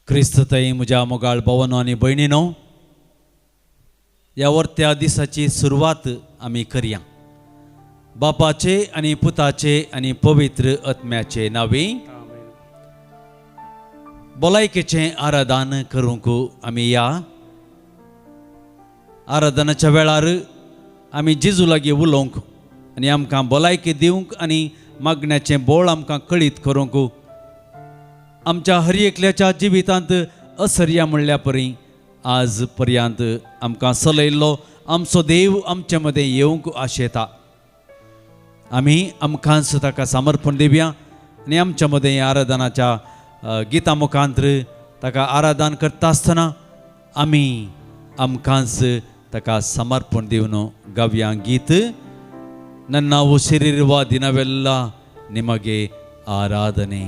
ख्रिस्तताई म्हज्या मोगाळ भावांनो आनी भयणीनो, ह्या वर्त्या दिसाची सुरवात आमी करया बापाचे आनी पुताचे आनी पवित्र आत्म्याचे नावे. भलायकेचें आराधन करूंक आमी या. आराधनाच्या वेळार आमी जेजू लागीं उलोवंक आनी आमकां भलायकी दिवंक आनी मागण्याचें बोळ आमकां कळीत करूंक आमच्या हर एकल्याच्या जिवितांत असर्या म्हणल्या परी आज पर्यंत आमकां चलयल्लो आमचो देव आमचे मदें येवंक आशेता. आमी आमकांच ताका समर्पण दिवया आनी आमच्या मदें आराधनाच्या गितां मुखांतर ताका आराधन करता आसतना आमी आमकांच ताका समर्पण दिवन गावया गीत ನನ್ನ ಉಸಿರಿರುವ ದಿನವೆಲ್ಲ ನಿಮಗೆ ಆರಾಧನೆ.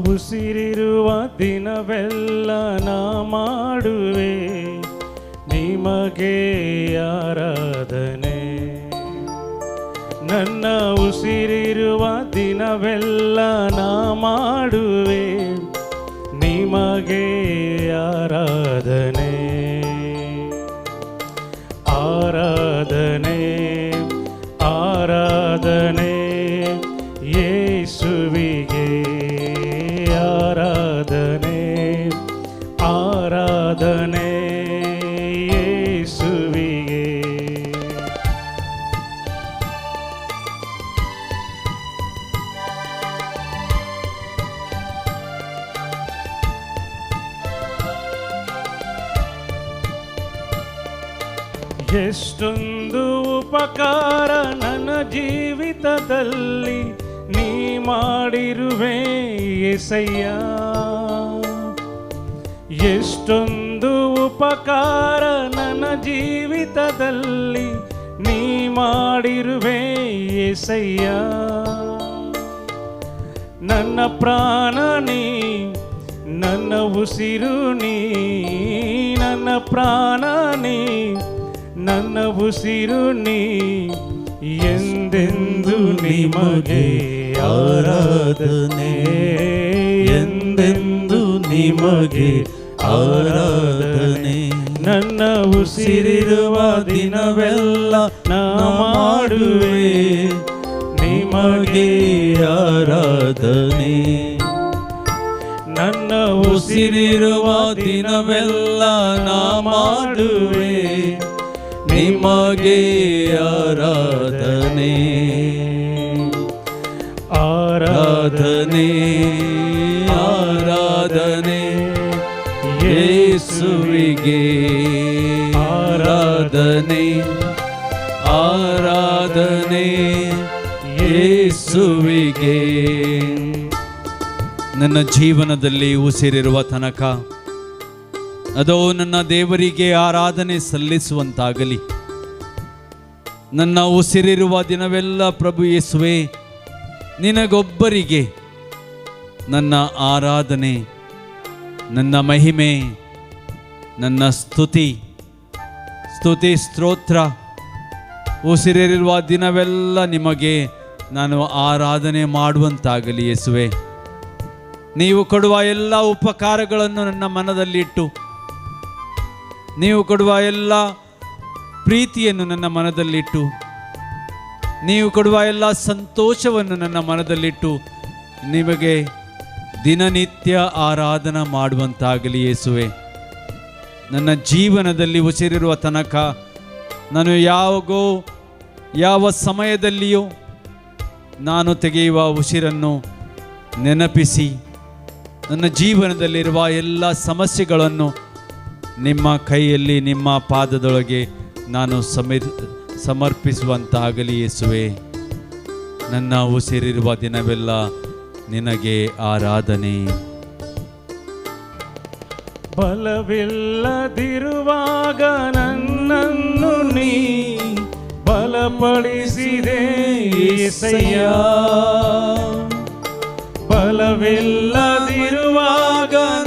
ಉಸಿರಿರುವ ದಿನವೆಲ್ಲ ನಾ ಮಾಡುವೆ ನಿಮಗೆ ಆರಾಧನೆ. ನನ್ನ ಉಸಿರಿರುವ ದಿನವೆಲ್ಲ ನಾ ಮಾಡುವೆ ನಿಮಗೆ ಆರಾಧನೆ. ಆರಾಧನೆ ಆರಾಧನೆ ಯೇಸುವಿಗೆ ಆರಾಧನೆ. ಆರಾಧನೆ ಯೇಸುವಿಗೆ. ಎಷ್ಟೊಂದು ಉಪಕಾರ ನನ್ನ ಜೀವಿತದಲ್ಲಿ ನೀ ಮಾಡಿರುವೆ యేసయ్య. ಎಷ್ಟೊಂದು ಉಪಕಾರ ನನ್ನ ಜೀವಿತದಲ್ಲಿ ನೀ ಮಾಡಿರುವೆ యేసయ్య. ನನ್ನ ಪ್ರಾಣ ನೀ, ನನ್ನ ಉಸಿರು ನೀ, ನನ್ನ ಪ್ರಾಣ ನೀ, ನನ್ನ ಉಸಿರು ನೀ, ಎಂದೆಂದು ನಿಮಗೆ ಆರಾಧನೆ. ಎಂದೆಂದು ನಿಮಗೆ ಆರಾಧನೆ. ನನ್ನ ಉಸಿರಿರುವ ದಿನವೆಲ್ಲ ನಾ ಮಾಡುವೆ ನಿಮಗೆ ಆರಾಧನೆ. ನನ್ನ ಉಸಿರಿರುವ ದಿನವೆಲ್ಲ ನಾ ಮಾಡುವೆ ನಿಮಗೆ ಆರಾಧನೆ. ಆರಾಧನೆ ಆರಾಧನೆ ಯೇಸುವಿಗೆ. ಆರಾಧನೆ ಆರಾಧನೆ ಯೇಸುವಿಗೆ. ನನ್ನ ಜೀವನದಲ್ಲಿ ಉಸಿರಿರುವ ತನಕ ಅದೋ ನನ್ನ ದೇವರಿಗೆ ಆರಾಧನೆ ಸಲ್ಲಿಸುವಂತಾಗಲಿ. ನನ್ನ ಉಸಿರಿರುವ ದಿನವೆಲ್ಲ ಪ್ರಭು ಯೇಸುವೆ ನಿನಗೊಬ್ಬರಿಗೆ ನನ್ನ ಆರಾಧನೆ, ನನ್ನ ಮಹಿಮೆ, ನನ್ನ ಸ್ತುತಿ ಸ್ತೋತ್ರ ಉಸಿರಿರುವ ದಿನವೆಲ್ಲ ನಿಮಗೆ ನಾನು ಆರಾಧನೆ ಮಾಡುವಂತಾಗಲಿ ಯೇಸುವೆ. ನೀವು ಕೊಡುವ ಎಲ್ಲ ಉಪಕಾರಗಳನ್ನು ನನ್ನ ಮನದಲ್ಲಿಟ್ಟು, ನೀವು ಕೊಡುವ ಎಲ್ಲ ಪ್ರೀತಿಯನ್ನು ನನ್ನ ಮನದಲ್ಲಿಟ್ಟು, ನೀವು ಕೊಡುವ ಎಲ್ಲ ಸಂತೋಷವನ್ನು ನನ್ನ ಮನದಲ್ಲಿಟ್ಟು ನಿಮಗೆ ದಿನನಿತ್ಯ ಆರಾಧನೆ ಮಾಡುವಂತಾಗಲಿ ಯೇಸುವೆ. ನನ್ನ ಜೀವನದಲ್ಲಿ ಉಸಿರಿರುವ ತನಕ ನಾನು ಯಾವ ಸಮಯದಲ್ಲಿಯೂ ನಾನು ತೆಗೆಯುವ ಉಸಿರನ್ನು ನೆನಪಿಸಿ ನನ್ನ ಜೀವನದಲ್ಲಿರುವ ಎಲ್ಲ ಸಮಸ್ಯೆಗಳನ್ನು ನಿಮ್ಮ ಕೈಯಲ್ಲಿ ನಿಮ್ಮ ಪಾದದೊಳಗೆ ನಾನು ಸಮರ್ಪಿಸುವಂತಾಗಲಿ ಯೇಸುವೆ. ನನ್ನ ಉಸಿರಿರುವ ದಿನವೆಲ್ಲ ನಿನಗೆ ಆರಾಧನೆ. ಬಲವಿಲ್ಲದಿರುವಾಗ ನನ್ನನ್ನು ನೀ ಬಲಪಡಿಸಿದೆ యేసయ్య. ಬಲವಿಲ್ಲದಿರುವಾಗ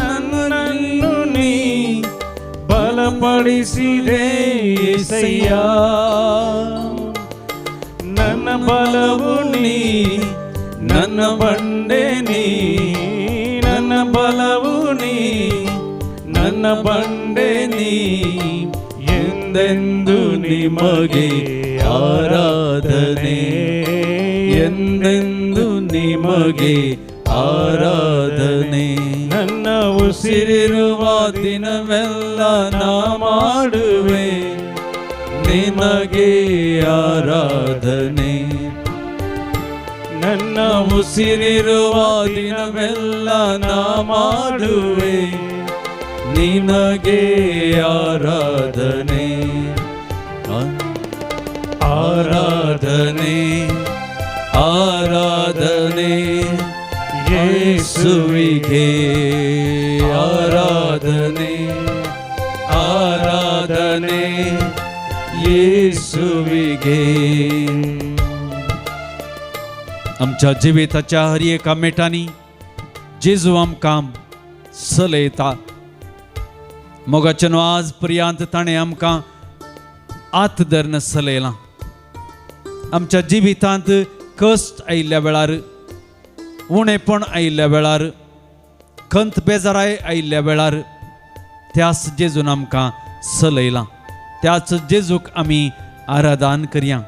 ನನ್ನನ್ನು ನೀ ಬಲಪಡಿಸಿದೆ యేసయ్య. ನನ್ನ ಬಲವು ನೀ, ನನ್ನ ಬಂಡೆ ನೀ, ನನ್ನ ಬಲವು ನೀ, ನನ್ನ ಬಂಡೆ ನೀ, ಎಂದೆಂದು ನಿಮಗೆ ಆರಾಧನೆ, ಎಂದೆಂದು ನಿಮಗೆ ಆರಾಧನೆ. ನನ್ನ ಉಸಿರಿರುವ ದಿನವೆಲ್ಲ ನಾ ಮಾಡುವೆ ನಿಮಗೆ ಆರಾಧನೆ. ನನ್ನ ಉಸಿರಿರುವ ದಿನವೆಲ್ಲ ನಾ ಮಾಡುವೆ ನಿನಗೆ ಆರಾಧನೆ. ಆರಾಧನೆ ಆರಾಧನೆ ಯೇಸುವಿಗೆ ಆರಾಧನೆ, ಆರಾಧನೆ येशुविगे. आमच्या जिविताच्या हर एका मेटांनी जेजू आमकां चलयता. मोगाच्यान आज पर्यंत ताणें आमकां आत धरून चलयलां. आमच्या जिवितांत कश्ट आयिल्ल्या वेळार, उणेपण आयिल्ल्या वेळार, खंत बेजाराय आयिल्ल्या वेळार त्याच जेजून आमकां चलयलां. त्याच जेजूक आमी आराधन करया.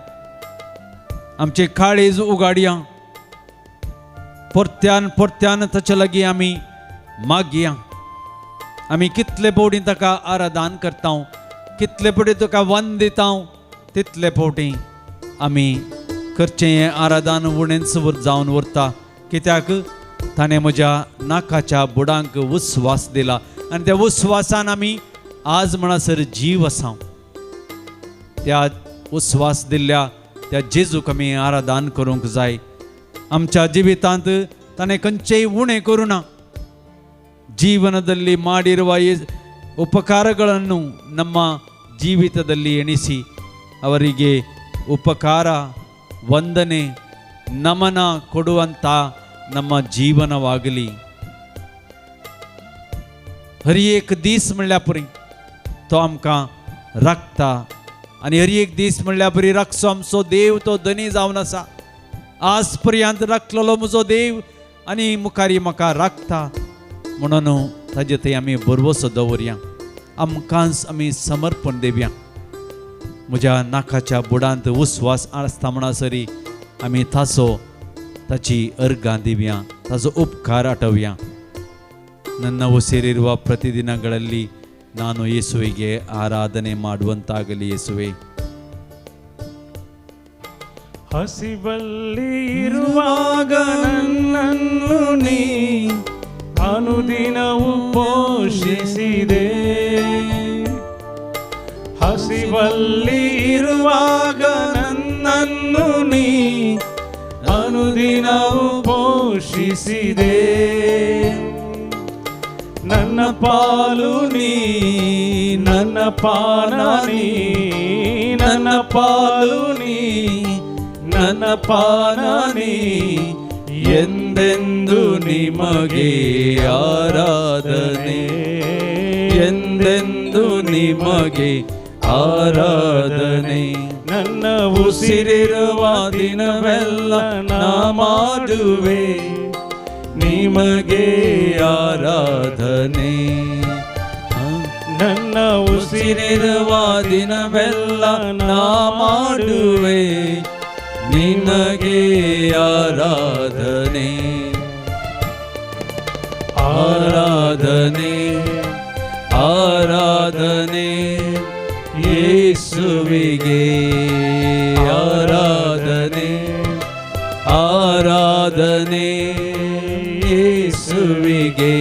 आमचे काळीज उगाडया. परत्यान परत्यान ताचे लागीं आमी मागया. आमी कितले फावटी ताका आराधन करता, कितले फावटी ताका वन दिता, तितले फावटी आमी करचें हें आराधन उणेंच जावन उरता. कित्याक ताणें म्हज्या नाकाच्या बुडांक उस्वास दिला आनी त्या उस्वासान आमी आज म्हणसर जीव आसा. त्या उस्वास दिल्ल्या त्या जेजूक आमी आराधन करूंक जाय. आमच्या जिवितांत ताणें खंयचेय उणें करूं ना. ಜೀವನದಲ್ಲಿ ಮಾಡಿರುವ ಉಪಕಾರಗಳನ್ನು ನಮ್ಮ ಜೀವಿತದಲ್ಲಿ ಎಣಿಸಿ ಅವರಿಗೆ ಉಪಕಾರ, ವಂದನೆ, ನಮನ ಕೊಡುವಂತ ನಮ್ಮ ಜೀವನವಾಗಲಿ. हर एक दीस म्हणल्या पुरी तो आमकां राखता आनी हर एक दीस म्हणल्या पुरी राखचो आमचो देव तो धनी जावन आसा. आज पर्यंत राखलेलो म्हजो देव आनी मुखारी म्हाका राखता म्हणून ताजे थंय आमी बरवसो दवरया. आमकांच आमी समर्पण देवया. म्हज्या नाकाच्या बुडांत उस्वास आसता म्हणसरी आमी ताची अर्गां दिवया, ताजो उपकार आठवया. ನನ್ನ ಉಸಿರಿರುವ ಪ್ರತಿದಿನಗಳಲ್ಲಿ ನಾನು ಯೇಸುವಿಗೆ ಆರಾಧನೆ ಮಾಡುವಂತಾಗಲಿ. ಯೇಸುವೆ, ಹಸಿವಲ್ಲಿ ಇರುವಾಗ ನನ್ನನ್ನು ನೀ ಅನುದಿನವೂ ಪೋಷಿಸಿದೆ. ಹಸಿವಲ್ಲಿ ಇರುವಾಗ ನನ್ನನ್ನು ನೀ ಅನುದಿನವೂ ಪೋಷಿಸಿದೆ. ನನ್ನ ಪಾಲು ನೀ, ನನ್ನ ಪಾನ ನೀ, ನನ್ನ ಪಾಲು ನೀ, ನನ್ನ ಪಾನ ನೀ, ಎಂದೆಂದು ನಿಮಗೆ ಆರಾಧನೆ, ಎಂದೆಂದು ನಿಮಗೆ ಆರಾಧನೆ. ನನ್ನ ಉಸಿರಿರುವ ದಿನವೆಲ್ಲ ನಾ ಮಾಡುವೆ ನಿಮಗೆ ಆರಾಧನೆ. ನನ್ನ ಉಸಿರಿರುವ ದಿನವೆಲ್ಲ ನಾ ಮಾಡುವೆ ನಿನಗೆ ಆರಾಧನೆ. ಆರಾಧನೆ ಆರಾಧನೆ ಯೇಸುವಿಗೆ ಆರಾಧನೆ. ಆರಾಧನೆ ಯೇಸುವಿಗೆ.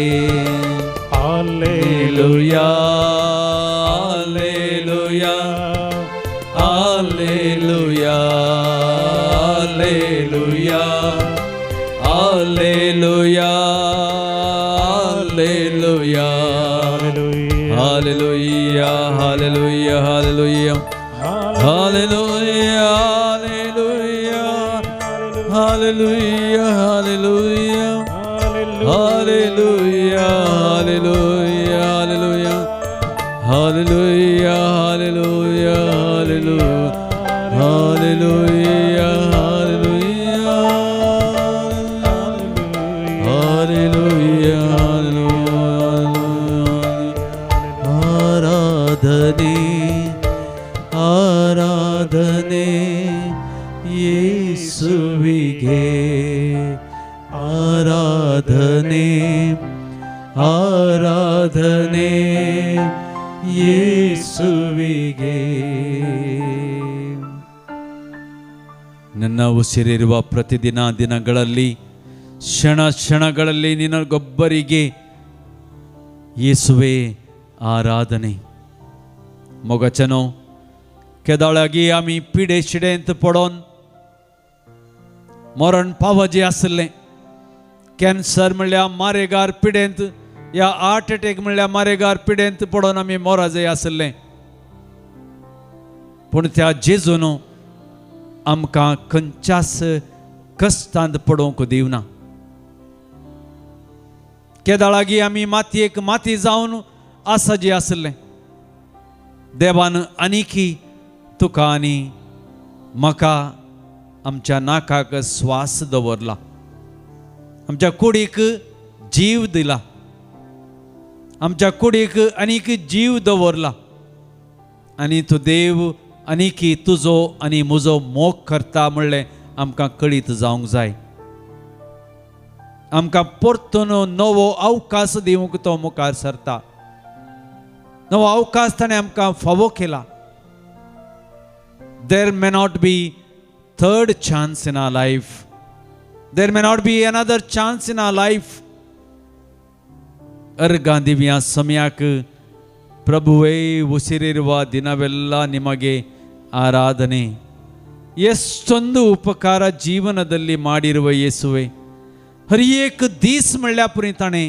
Hallelujah hallelujah hallelujah hallelujah hallelujah Hallelujah. Hallelujah. Hallelujah. Hallelujah. Hallelujah. Hallelujah. Hallelujah. Hallelujah. Hallelujah. Hallelujah. Hallelujah. Hallelujah. Hallelujah. Hallelujah. Hallelujah. Hallelujah. ಆರಾಧನೆ ಆರಾಧನೆ ಯೇಸುವಿಗೆ ಆರಾಧನೆ ಆರಾಧನೆ ಯೇಸುವಿಗೆ. ನನ್ನ ಉಸಿರಿರುವ ಪ್ರತಿದಿನ ದಿನಗಳಲ್ಲಿ ಕ್ಷಣ ಕ್ಷಣಗಳಲ್ಲಿ ನಿನಗೊಬ್ಬರಿಗೆ ಯೇಸುವೆ आराधने. मोगाचनो केदाळागी आमी पिडे शिडेंत पडोन मरण पावजे आसले. कॅन्सर म्हणल्यार मारेगार पिडेंत या हार्ट अटॅक म्हणल्यार मारेगार पिडेंत पडोन आमी मोराजे आसले. पूण त्या जेजून आमकां खंयच्याच कश्टांत पडोवंक दिवना. केदाळागी आमी मातयेक माती जावन आसा जे आसले. देवान आनीकी तुका आनी म्हाका आमच्या नाकाक स्वास दवरला, आमच्या कुडीक जीव दिला, आमच्या कुडीक आनीक जीव दवरला. आनी तूं देव आनीकी तुजो आनी म्हजो मोग करता म्हणलें आमकां कळीत जावंक जाय. आमकां परतून नवो अवकाश दिवंक तो मुखार सरता. नवो अवकाश ताणें आमकां फावो केला. There may not be third chance in our life. There may not be another chance in our life. अर्गांदिव्या समयाक ಪ್ರಭುವೇ ಉಸಿರಿರುವ ದಿನವೆಲ್ಲ ನಿಮಗೆ ಆರಾಧನೆ. ಎಷ್ಟೊಂದು ಉಪಕಾರ ಜೀವನದಲ್ಲಿ ಮಾಡಿರುವ ಯೇಸುವೆ, हर एक दीस म्हणल्या पुरी ताणें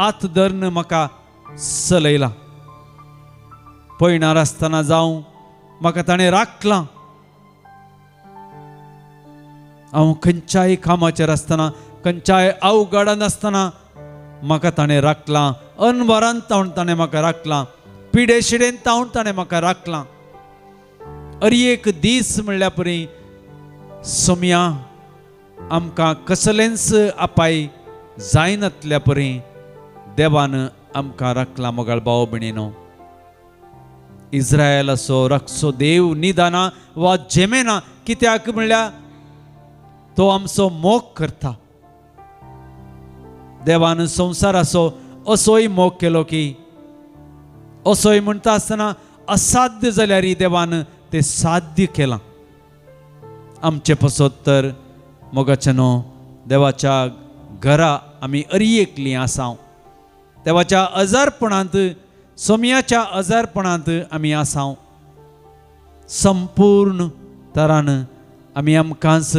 आत धरून म्हाका चलयला. पळयणार आसतना जावं म्हाका ताणें राखलां. हांव खंयच्याय कामाचेर आसतना, खंयच्याय अवघडान आसतना म्हाका ताणें राखलां. अनवरांत हांव ताणें म्हाका राखलां. पिडे शिडेंत हांव ताणें म्हाका राखलां. हर एक दीस म्हणल्या पुरी सोम्या आमकां कसलेंच अपाय जायनातल्या परी देवान आमकां राखला. मोगाळ भाव भयणीनो, इस्रायल असो रक्षो देव निदाना वा जेमेना. कित्याक म्हणल्यार तो आमचो मोग करता. देवान संवसाराचो असोय मोग केलो की असोय म्हणटा आसतना असाध्य जाल्यारय देवान ते साध्य केलां. आमचे पसोत्तर मोगाचनो देवाच्या घरा आमी अरियेकलीं आसांव. देवाच्या अजारपणांत, सोम्याच्या अजारपणांत आमी आसांव. संपूर्ण तरान आमी आमकांच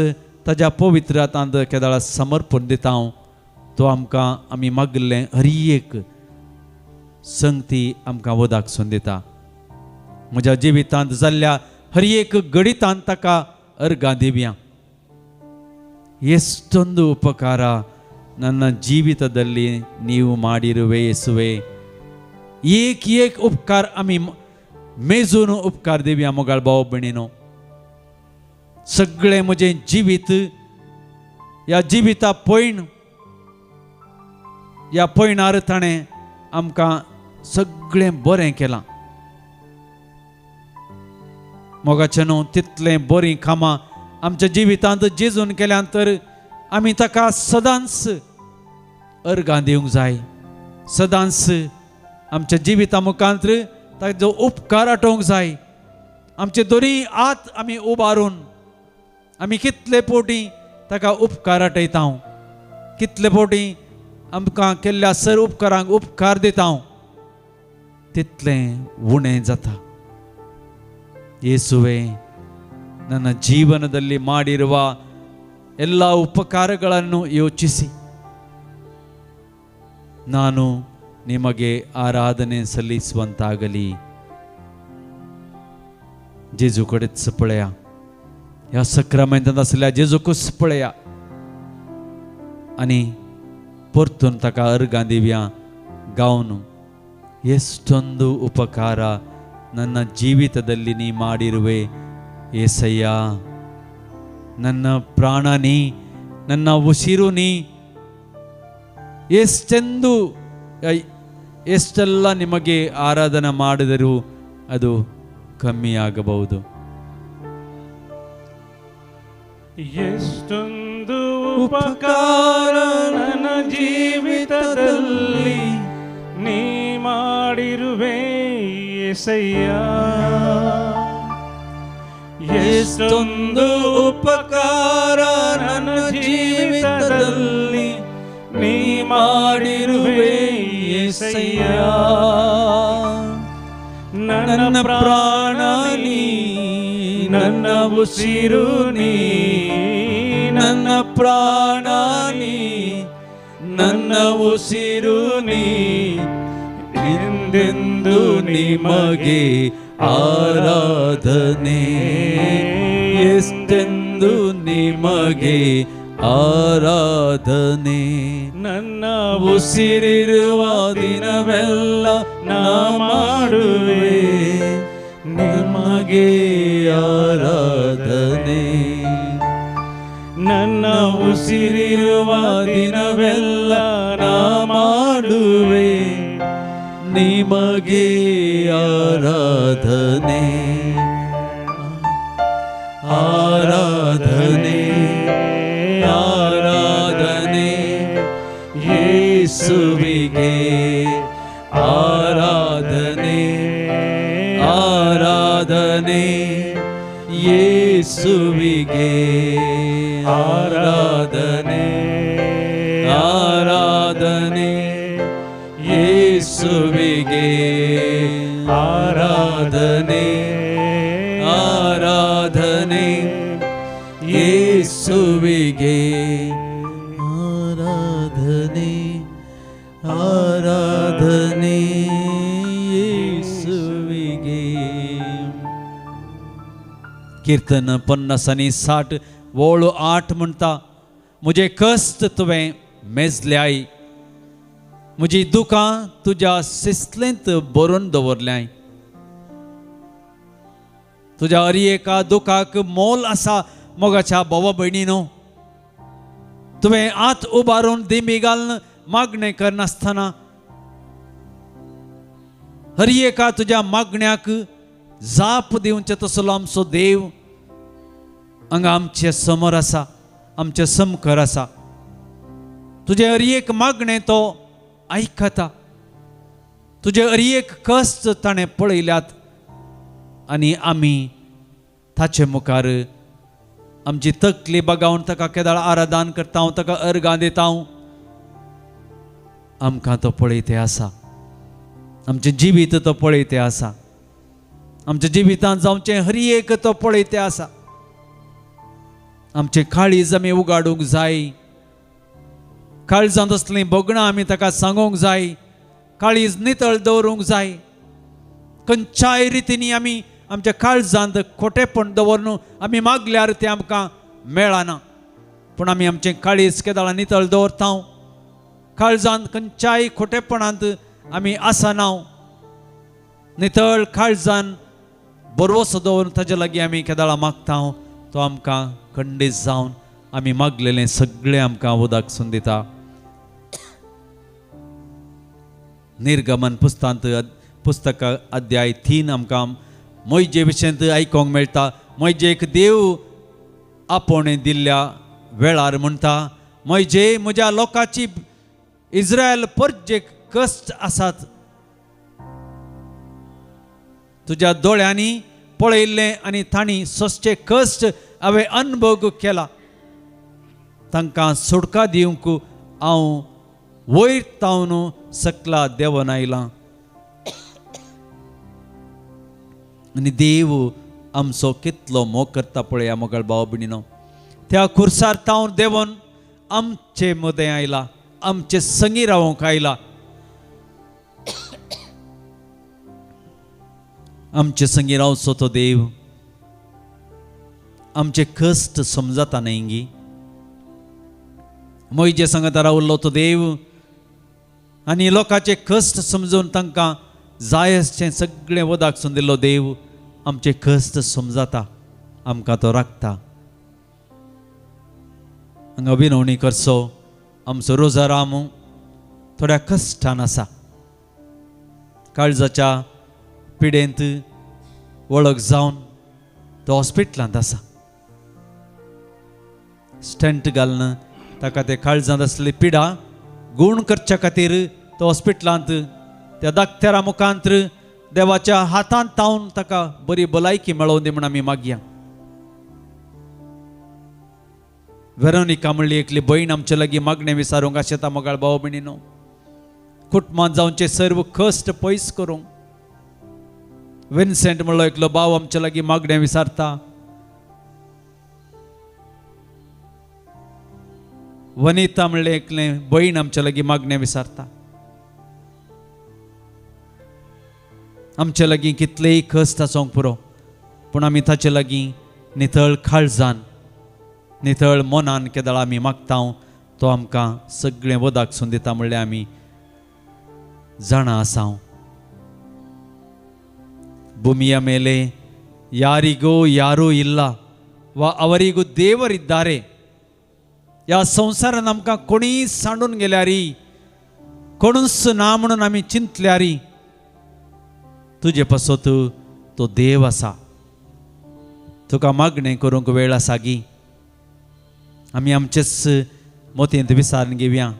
ताच्या पवित्र हातांत केदाळा समर्पण दिता. तो आमकां आमी मागल्लें हर एक संगती आमकां वदाकसून दिता. म्हज्या जिवितांत जाल्ल्या हर एक गडितांत ताका अर्गां दिवया. ಎಷ್ಟೊಂದು ಉಪಕಾರ ನನ್ನ ಜೀವಿತದಲ್ಲಿ ನೀವು ಮಾಡಿರುವೆ ಯೇಸುವೆ. एक एक उपकार आमी मेजून उपकार देवया. मोगाळ भाव भयणीनो, सगळें म्हजें जिवीत ह्या जिविता पयण ह्या पयणार ताणें आमकां सगळें बरें केलां. मोगाचेनो तितलें बरीं कामां आमच्या जिवितांत जेजून केल्यां तर आमी ताका सदांच अर्गां दिवंक जाय. सदांच आमच्या जिविता मुखांत ताजो उपकार आठोवंक जाय. आमचे दोनी हात आमी उबारून आमी कितले पोटी ताका उपकार आठयता, कितले पोटी आमकां केल्ल्या सर उपकारांक उपकार दिता, तितलें उणें जाता. ಯೇಸುವೆ, ನನ್ನ ಜೀವನದಲ್ಲಿ ಮಾಡಿರುವ ಎಲ್ಲ ಉಪಕಾರಗಳನ್ನು ಯೋಚಿಸಿ ನಾನು ನಿಮಗೆ ಆರಾಧನೆ सल्लिಸುವಂತಾಗಲಿ. जेजू कडेच पळया, ह्या सक्रामेंतांत आसलेल्या जेजूकूच पळया आनी परतून ताका अर्गां दिवया गावन, ಎಷ್ಟೊಂದು ಉಪಕಾರ ನನ್ನ ಜೀವಿತದಲ್ಲಿ ನೀ ಮಾಡಿರುವೆ ಏಸಯ್ಯ, ನನ್ನ ಪ್ರಾಣ ನೀ, ನನ್ನ ಉಸಿರು ನೀ, ಎಷ್ಟೆಲ್ಲ ನಿಮಗೆ ಆರಾಧನೆ ಮಾಡಿದರೂ ಅದು ಕಮ್ಮಿಯಾಗಬಹುದು. ಎಷ್ಟೊಂದು ಉಪಕಾರ ನನ್ನ ಜೀವಿತದಲ್ಲಿ ನೀ ಮಾಡಿರುವೆ యేసయ్య, ಎಷ್ಟೊಂದು ಉಪಕಾರ ನನ್ನ ಜೀವಿತದಲ್ಲಿ ನೀ ಮಾಡಿರುವೆ యేసయ్య. ನನ್ನ ಪ್ರಾಣ ನೀ, ನನ್ನ ಉಸಿರು ನೀ, ನನ್ನ ಪ್ರಾಣ ನೀ, ನನ್ನ ಉಸಿರು ನೀ, ಎಂದೆಂದು ನಿಮಗೆ ಆರಾಧನೆ, ಎಷ್ಟೆಂದು ನಿಮಗೆ ಆರಾಧನೆ. ನನ್ನ ಉಸಿರಿರುವ ದಿನವೆಲ್ಲ ನಾ ಮಾಡುವೆ ನಿಮಗೆ ಆರಾಧನೆ. ನನ್ನ ಉಸಿರಿರುವ ದಿನವೆಲ್ಲ ನಾ ಮಾಡುವೆ ನಿಮಗೆ ಆರಾಧನೆ. ಆರಾಧನೆ ಆರಾಧನೆ ಯೇಸುವಿಗೆ, ಆರಾಧನೆ ಆರಾಧನೆ ಯೇಸುವಿಗೆ, ಆರಾಧನೆ ಆರಾಧನೆ ಯೇಸುವಿಗೆ, ಆರಾಧನೆ ಆರಾಧನೆ ಯೇಸುವಿಗೆ, ಆರಾಧನೆ ಆರಾಧನೆ ಯೇಸುವಿಗೆ. कीर्तन 50 आणि 60 वोळ 8 म्हणता, मुझे कष्ट तुवें मेजल्याय, मुजी दुखां तुज्या सिसलेंत बरोवन दवरल्याय. तुज्या हर एका दुखाक मोल आसा मोगाच्या भावा भयणीनो. तुवें हात उबारून दिमी घालून मागणें करनासतना हर एका तुज्या मागण्याक जाप दिवचे तसलो आमचो देव हांगा आमचे समोर आसा, आमचे समखर आसा. तुजे हर एक मागणें तो आयकता, तुजे हर एक कश्ट ताणें पळयल्यात आनी आमी ताचे मुखार आमची तकली बगावन ताका केदाळ आराधन करता, ताका अर्गां दिता. आमकां तो पळयते आसा, आमचें जिवीत तो पळयते आसा, आमच्या जिवितांत जावचें हर एक तो पळयते आसा. आमचें काळीज आमी उगाडूंक जाय, काळजांत असलीं बोगणां आमी ताका सांगूंक जाय, काळीज नितळ दवरूंक जाय. खंयच्याय रितींनी आमी आमच्या काळजांत खोटेपण दवरून आमी मागल्यार तें आमकां मेळना, पूण आमी आमचें काळीज केदाळां नितळ दवरता. काळजांत खंयच्याय खोटेपणांत आमी आसना. नितळ काळजान बरवसो दवरून ताजे लागीं आमी केदाळां मागता. तो आमकां खंडीत जावन आमी मागलेलें सगळें आमकां उदकसून दिता. निर्गमन पुस्तक अध्याय 3 आमकां मोइजे विशयंत आयकोंक मेळटा. मोइजेक देव आपोवणें दिल्ल्या वेळार म्हणटा, मोइजे म्हज्या लोकाची इस्रायल परजेक कश्ट आसात, तुज्या दोळ्यांनी पळयल्लें आनी तांणी सश्चे कश्ट हांवें अनुभव केला. तांकां सुटका दिवंक हांव वयर तावन सकला देवन आयलां. आनी देव आमचो कितलो मोग करता पळया मोगळ भाव भयणीनो. त्या खुर्सार तावन देवन आमचे मदें आयला, आमचे संगी रावंक आयला. आमचे संगी रावचो तो देव आमचे कष्ट समजता नाही मोईजे सांगता रावलो तो देव आणि लोकांचे कष्ट समजून तांकां जाय अशें सगळें वदाकसून दिल्लो देव आमचे कष्ट समजता आमकां तो राखता हांगा विनवणी करचो आमचो रोजाराम थोड्या कश्टान आसा काळजाच्या पिडेंत वळख जावन तो हॉस्पिटलांत आसा स्टंट घालन ताका ते काळजांत आसली पिडा गूण करच्या खातीर तो हॉस्पिटलांत त्या दाक्तेरा मुखांतर देवाच्या हातांत तावन ताका बरी भलायकी मेळोवन दी म्हण आमी मागया वेरोनिका म्हणली एकली भयण आमचे लागीं मागणें विचारूंक आशेता मोगाळ भाव भयणीनो कुटुंबांत जावचे सर्व कश्ट पयस करूंक विन्सेंट म्हणलो एकलो भाव आमचे लागीं मागणें विचारता वनिता म्हणलें एकलें भयण आमचे लागीं मागणें विचारता आमचे लागीं कितलेय कश्ट आसूंक पुरो पूण आमी ताचे लागीं नितळ काळजान नितळ मनान केदळ आमी मागता तो आमकां सगळें वदाकसून दिता म्हणलें आमी जाणा आसा ಭೂಮಿಯ ಮೇಲೆ ಯಾರಿಗೋ ಯಾರೂ ಇಲ್ಲ ಅವರಿಗೂ ದೇವರಿದ್ದಾರೆ या संवसारान आमकां कोणी सांडून गेल्यारी कोणूच ना म्हणून आमी चिंतल्यारी तुजे पासत तो देव आसा तुका मागणें करूंक वेळ आसा गी आमी आमचेच मोतयेंत विचारून घेवया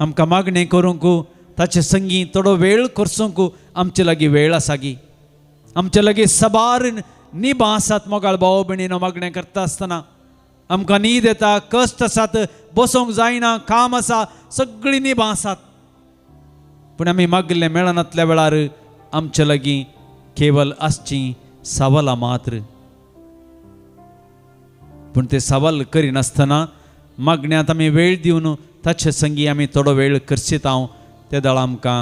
आमकां मागणें करूंक ताचे संगी थोडो वेळ करसूंक आमचे लागीं वेळ आसा गी आमचे लागीं सबार निब आसात मोगाळ भाव भयणीनो मागणें करता आसतना आमकां न्हीद येता कश्ट आसात बसोंक जायना काम आसा सगळीं निब आसात पूण आमी मागिल्लें मेळनातल्या वेळार आमचे लागीं केवल आसचीं सवालां मात्र पूण ते सवाल करिनासतना मागण्यांत आमी वेळ दिवन ताचे संगी आमी थोडो वेळ करशीत ते दाळ आमकां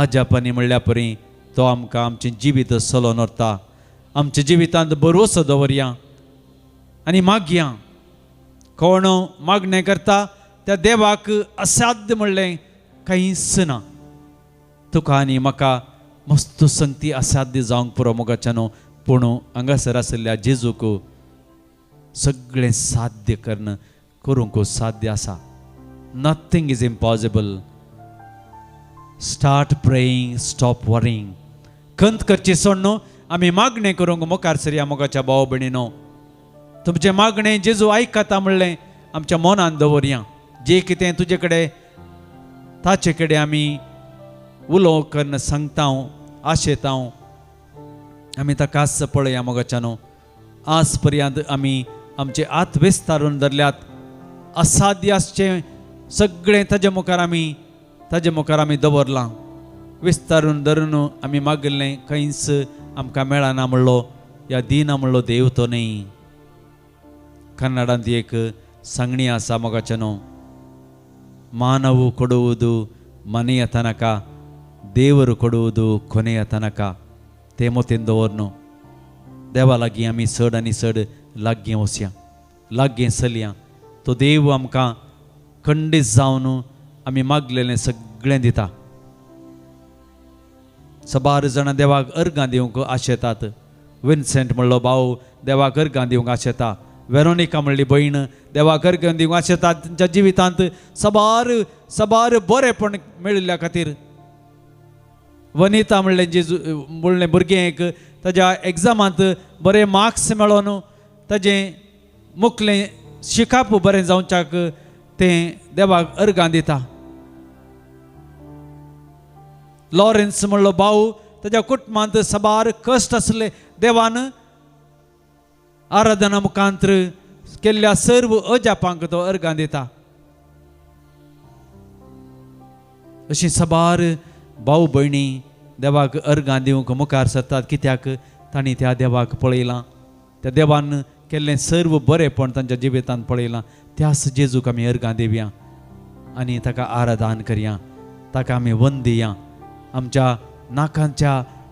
आजापानी म्हणल्या परी तो आमकां आमचें जिवीत चलोवन व्हरता आमच्या जिवितांत भरवोसो दवरया आनी मागया कोण मागणें करता त्या देवाक असाध्य म्हणलें कांयच ना तुका आनी म्हाका मस्त संगती असाध्य जावंक पुरो मोगाच्यानो पूण हांगासर आशिल्ल्या जेजूक सगळें साध्य करूंक साध्य आसा nothing is impossible start praying stop worrying खंत करची सोड न्हू आमी मागणें करूंक मुखार सरया मोगाच्या भाव भयणीनो तुमचें मागणें जेजू आयकता म्हणलें आमच्या मनान दवरया जें कितें तुजे कडेन ताचे कडेन आमी उलोवंक करन सांगता आशेता आमी ताकाच पळया मोगाच्यानो आज पर्यंत आमी आमचे हात विस्तारून धरल्यात असाध्य आसचें सगळें ताजे मुखार आमी दवरलां विस्तारून धरून आमी मागिल्लें खंयच आमकां मेळना म्हणलो या दिना म्हणलो देव तो न्ही कन्नडांत एक सांगणी आसा मोगाच्यानो ಮಾನವು ಕೊಡುವುದು ಮನೆಯ ತನಕ ದೇವರು ಕೊಡುವುದು ಕೊನೆಯ ತನಕ ते मोतीन दवरनो देवा लागीं आमी चड आनी चड लागीं वचया लागीं चलया तो देव आमकां खंडीत जावन आमी मागलेलें सगळें दिता सबार जाणां देवाक अर्गां दिवंक आशेतात विन्सेंट म्हणलो भाव देवाक अर्गां दिवंक आशेता वेरोनिका म्हणली भयण देवाक अर्गां दिवंक आशेतात तांच्या जिवितांत सबार बरेपण मेळिल्ल्या खातीर वनिता म्हणलें भुरगें ताज्या एग्जामांत बरे मार्क्स मेळोन ताजें मुखलें शिकाप बरें जावच्याक तें देवाक अर्गां दिता लॉरेन्स म्हणलो भाव ताज्या कुटुंबांत सबार कश्ट आसले देवान आराधना मुखांतर केल्ल्या सर्व अजापांक तो अर्गां दिता अशीं सबार भाऊ भयणी देवाक अर्गां दिवंक मुखार सरतात कित्याक तांणी त्या देवाक पळयलां त्या देवान केल्लें सर्व बरेंपण तांच्या जिवितांत पळयलां त्याच जेजूक आमी अर्गां दिवया आनी ताका आराधन करया ताका आमी वंदया आमच्या नाकांच्या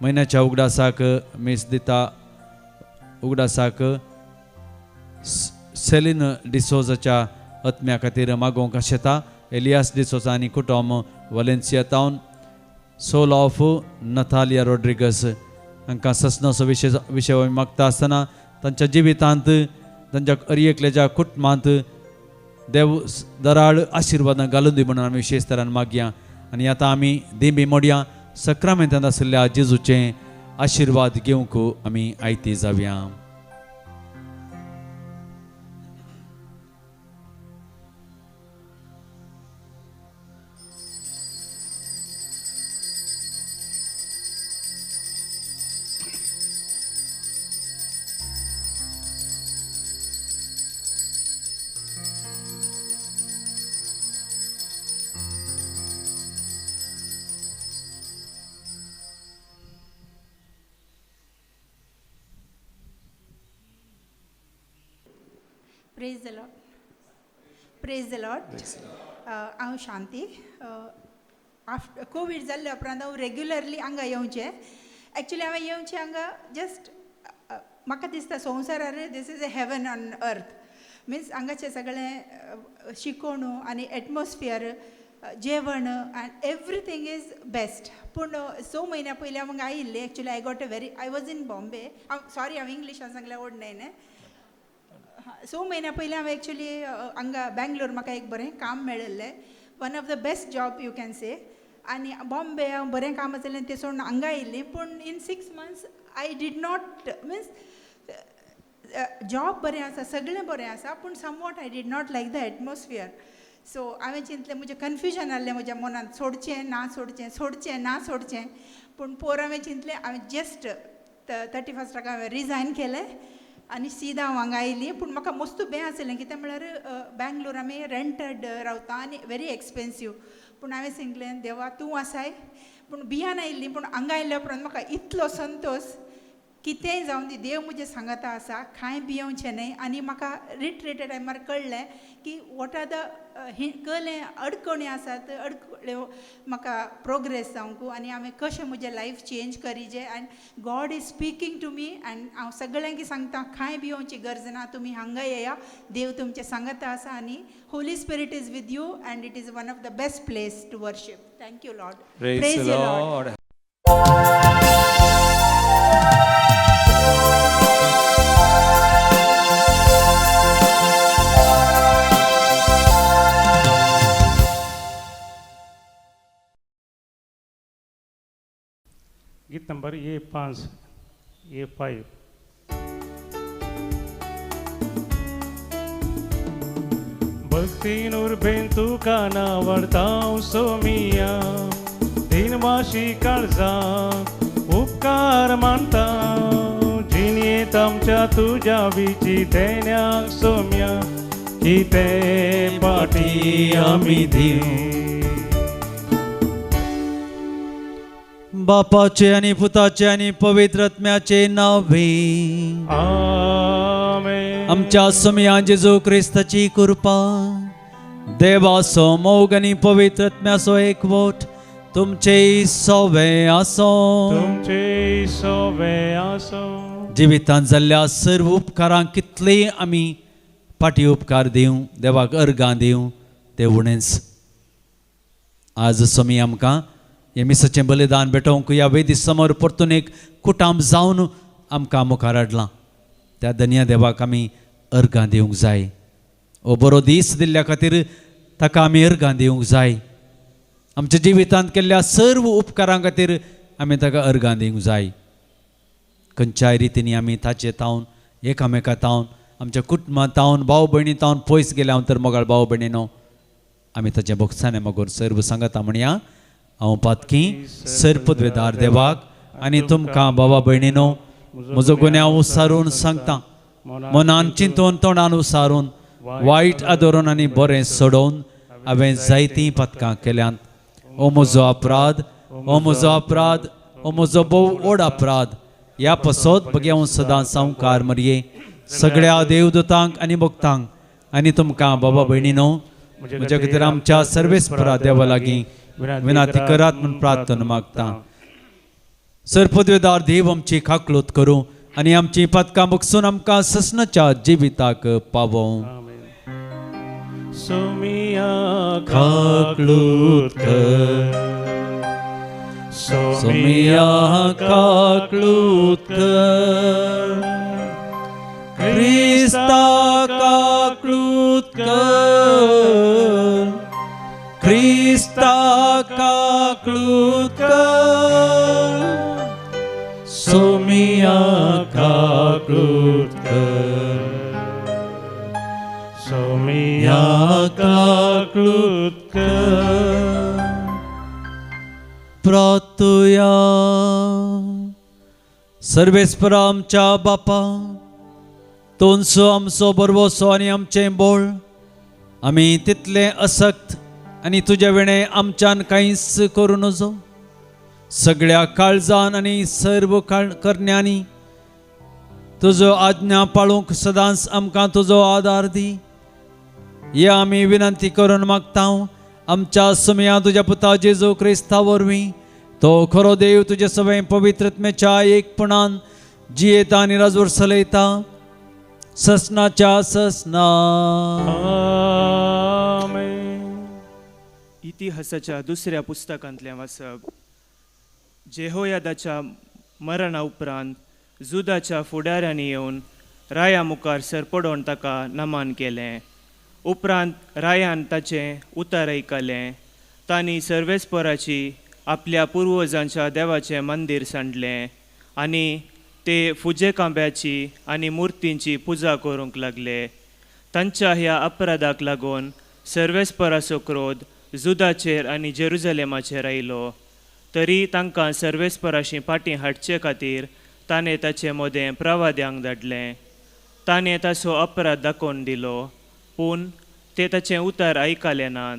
म्हयन्याच्या उगडासाक मीस दिता उगडासाक सेलिन डिसोजाच्या आत्म्या खातीर मागोवंक शेता एलियास डिसोजा आनी कुटुंब वलेन्सिया तावन सोल ऑफ नथालिया रॉड्रिगस हांकां ससनोचो विशय मागता आसतना तांच्या जिवितांत तांच्या अरियेकल्याच्या कुटुंबांत देव दराळ आशिर्वादां घालून दी म्हणून आमी विशेश तरान मागया आनी आतां आमी दिंबी मोडया सक्रामेंतांत आशिल्ल्या जेजूचें आशिर्वाद घेवंक आमी आयती जावया. Praise the Lord. Praise the Lord. हांव शांती. आफ्टर कोवीड जाल्ल्या उपरांत हांव रेग्युलरली हांगा येवचें. एक्चुली हांवें येवचें हांगा जस्ट म्हाका दिसता संवसारार this is a heaven on earth. Means हांगाचें सगळें शिकोवणू आनी एटमॉस्फियर जेवण एंड एवरीथींग इज बेस्ट. पूण 6 म्हयन्या पयलीं हांव हांगा आयिल्लें. Actually I got a very I was in Bombay. Sorry हांव इंग्लिशान सांगल्यार ओड न्हय. 6 म्हयन्या पयलीं हांव एक्चुली हांगा बँगलोर म्हाका एक बरें काम मेळिल्लें. One of the best job you can say. आनी बॉम्बे हांव बरें काम आसलें तें सोडून हांगा आयिल्लीं. पूण in 6 months I did not means job बरें आसा सगळें बरें आसा पूण somewhat I did not like the atmosphere. So हांवें चिंतलें म्हजें कन्फ्युजन आहलें म्हज्या मनांत सोडचें ना सोडचें सोडचें ना सोडचें. पूण पोर हांवें चिंतलें हांवें जस्ट 31 हांवें रिजायन केलें आनी सीदा हांव हांगा आयलीं. पूण म्हाका मस्तू बें आसलें कित्याक म्हळ्यार बँगलोर आमी रेंटेड रावता आनी वेरी एक्सपेन्सीव. पूण हांवें सांगलें देवा तूं आसाय. पूण भियान आयिल्लीं पूण हांगा आयिल्ल्या उपरांत म्हाका इतलो संतोश. कितेंय जावन दी देव म्हजे सांगाता आसा कांय भियोवचें न्हय. आनी म्हाका रिट्रेटे टायमार कळ्ळें की वॉट आर द कसले अडकणी आसात अडकळ्यो म्हाका प्रोग्रेस जावंक आनी हांवें कशें म्हजें लायफ चेंज करीचें. And God is speaking to me. And हांव सगळ्यांक सांगता कांय भियोवची गरज ना. तुमी हांगा येया देव तुमचें सांगाता आसा आनी Holy Spirit is with you and it is one of the best place to worship. Thank you Lord. Praise the Lord. गीत नंबर A5. भक्तीनूर बेन तुका नावडतां सोमिया. दिनवाशी काळजा उपकार मानता. जिणेत आमच्या तुज्या विची देण्याक सोम्या. कितें पाटी आमी दिवं. बापाचे आणि पुताचे आणि पवित्र आत्म्याचे नावे. आमेन. आमच्या समया जेजू क्रिस्ताची कृपा देवासो मोग आणि पवित्र आत्म्याचो एकवट तुमचे सवे आसो. तुमचे सोवे आसो. जिवितांत जाल्ल्या सर्व उपकारांक कितले आमी पाटी उपकार दिवं देवाक अर्गां दिवं ते उणेंच. आज समी आमकां हे मिसाचें बलिदान भेटोवंक ह्या वेदी समोर परतून एक कुटाम जावन आमकां मुखार हाडलां. त्या धन्य देवाक आमी अर्गां दिवंक जाय. हो बरो दीस दिल्ल्या खातीर ताका आमी अर्गां दिवंक जाय. आमच्या जिवितांत केल्ल्या सर्व उपकारां खातीर आमी ताका अर्गां दिवंक जाय. खंयच्याय रितींनी आमी ताचे तावन एकामेका तावन आमच्या कुटुंबांत तावन भाव भयणी तावन पयस गेले हांव तर मोगाळ भाव भयणीनो आमी ताचे भोगसाणे मागून सर्व सांगता म्हणया. हांव पातकी सर्पद्वेदार देवाक आनी तुमकां भावा भयणीनो म्हजो गुन्यांव उसारून सांगता. मनान चिंतून तोंडान उसारून वायट आदरून आनी बरें सोडोवन हांवें जायतीं पथकां केल्यांत. ओ म्हजो अपराध, ओ म्हजो अपराध, ओ म्हजो भोव व्हड अपराध. ह्या पसोत बगे हांव सदांच संवकार मरये सगळ्या देवदूतांक आनी भक्तांक आनी तुमकां बाबा भयणीनो म्हज्या खातीर आमच्या सर्वेस्परा देवा लागीं विनाती करात म्हूण प्रार्थना मागता. सरपदवेदार देव आमची खाकलोत करूं आनी आमची पदकां बगसून आमकां ससनाच्या जिविताक पावों. सोमिया खाकलूत कर, सोमिया काकलूत कर, क्रिस्ता काकलूत कर, क्रिस्ता काकलूत कर, सोमिया काकलूत कर, सोमिया काकलूत कर. प्रार्थुया. सर्वेस्परा आमच्या बापा, तोंचो आमचो बरवोसो आनी आमचें बोळ आमी तितले असक्त आनी तुजे वेणे आमच्यान कांयच करूं नजो. सगळ्या काळजान आनी सर्व करण्यांनी तुजो आज्ञा पाळूंक सदांच आमकां तुजो आदार दी. हे आमी विनंती करून मागता आमच्या सुमया तुज्या पुता जेजू क्रिस्ता वरवीं. तो खरो देव तुजे सवय पवित्रत्मेच्या एकपणान जियेता आनी राजवर चलयता ससनाच्या ससना. आमेन. इतिहासाच्या दुसऱ्या पुस्तकांतलें वाचप. जेहोयादाच्या मरणा उपरांत जुदाच्या फुडाऱ्यांनी येवन राया मुखार सरपडोवन ताका नमान केलें. उपरांत रायान ताचें उतर आयकलें. तांणी सर्वेस्पराची आपल्या पुर्वजांच्या देवाचें मंदीर सांडलें आनी ते फुजे कांब्याची आनी मुर्तींची पुजा करूंक लागले. तांच्या ह्या अपराधाक लागून सर्वेस्पराचो क्रोध जुदाचेर आनी जेरुजलेमाचेर आयलो. तरी तांकां सर्वेस्पराशी फाटीं हाडचे खातीर ताणें ताचें मोदें प्रवाद्यांक धाडलें. ताणें ताचो अपराध दाखोवन दिलो, पूण ते ताचें उतर आयकले नात.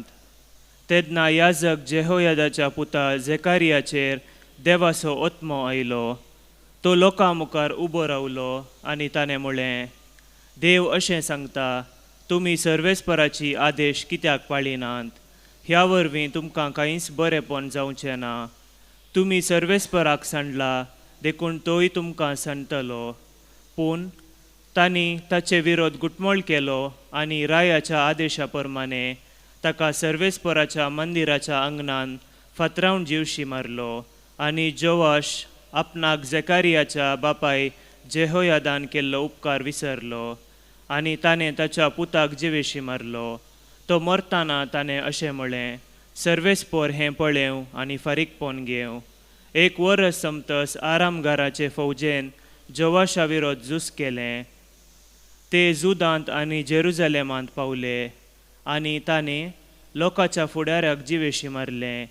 तेन्ना याजक जेहोयादाच्या पुता झेकारियाचेर देवाचो ओत्मो आयलो. तो लोकां मुखार उबो रावलो आनी ताणें म्हळें, देव अशें सांगता, तुमी सर्वेस्पराची आदेश कित्याक पाळिनात? ह्या वरवीं तुमकां कांयच बरेंपण जावचें ना. तुमी सर्वेस्पराक सांडला, देखून तोय तुमकां सांडटलो. पूण तांणी ताचे विरोध गुटमोळ केलो आनी रायाच्या आदेशा प्रमाणे ताका सर्वेस्पराच्या मंदिराच्या आंगणान फातरावन जिवशी मारलो. आनी जोवाश आपणाक झेकारियाच्या बापाय जेहोयादान केल्लो उपकार विसरलो आनी ताणें ताच्या पुताक जिवेशी मारलो. तो मरतना ताणें अशें म्हळें, सर्वेस्पर हें पळेव आनी फारीकपण घेव. एक वर्स समतस आरामगाराचे फौजेन जोवाशा विरोध झूज केलें. ते जुदांत आनी जेरुजलेमांत पावले आनी ताणें लोकांच्या फुडाऱ्याक जिवेशी मारलें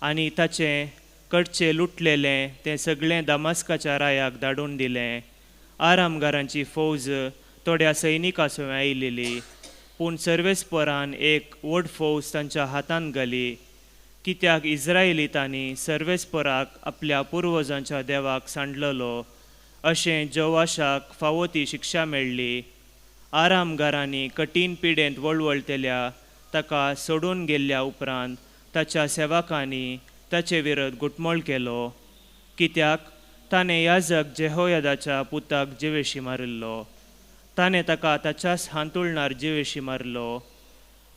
आनी ताचें कडचें लुटलेलें तें सगळें दमास्काच्या रायाक धाडून दिलें. आरामगारांची फौज थोड्या सैनिकां सवय आयिल्ली, पूण सर्वेस्परान एक व्हड फौज तांच्या हातांत घाली. कित्याक इस्रायेलीतांनी सर्वेस्पराक आपल्या पुर्वजांच्या देवाक सांडलेलो अशें जोवाशाक फावो ती शिक्षा मेळ्ळी. आरामगारांनी कठीण पिडेंत वळवळतेल्या ताका सोडून गेल्ल्या उपरांत ताच्या सेवकांनी ताचे विरोध गुटमोळ केलो. कित्याक ताणें याजक जेहोयादाच्या पुताक जिवेशी मारिल्लो. ताणें ताका ताच्याच हांतुळणार जिवेशी मारलो.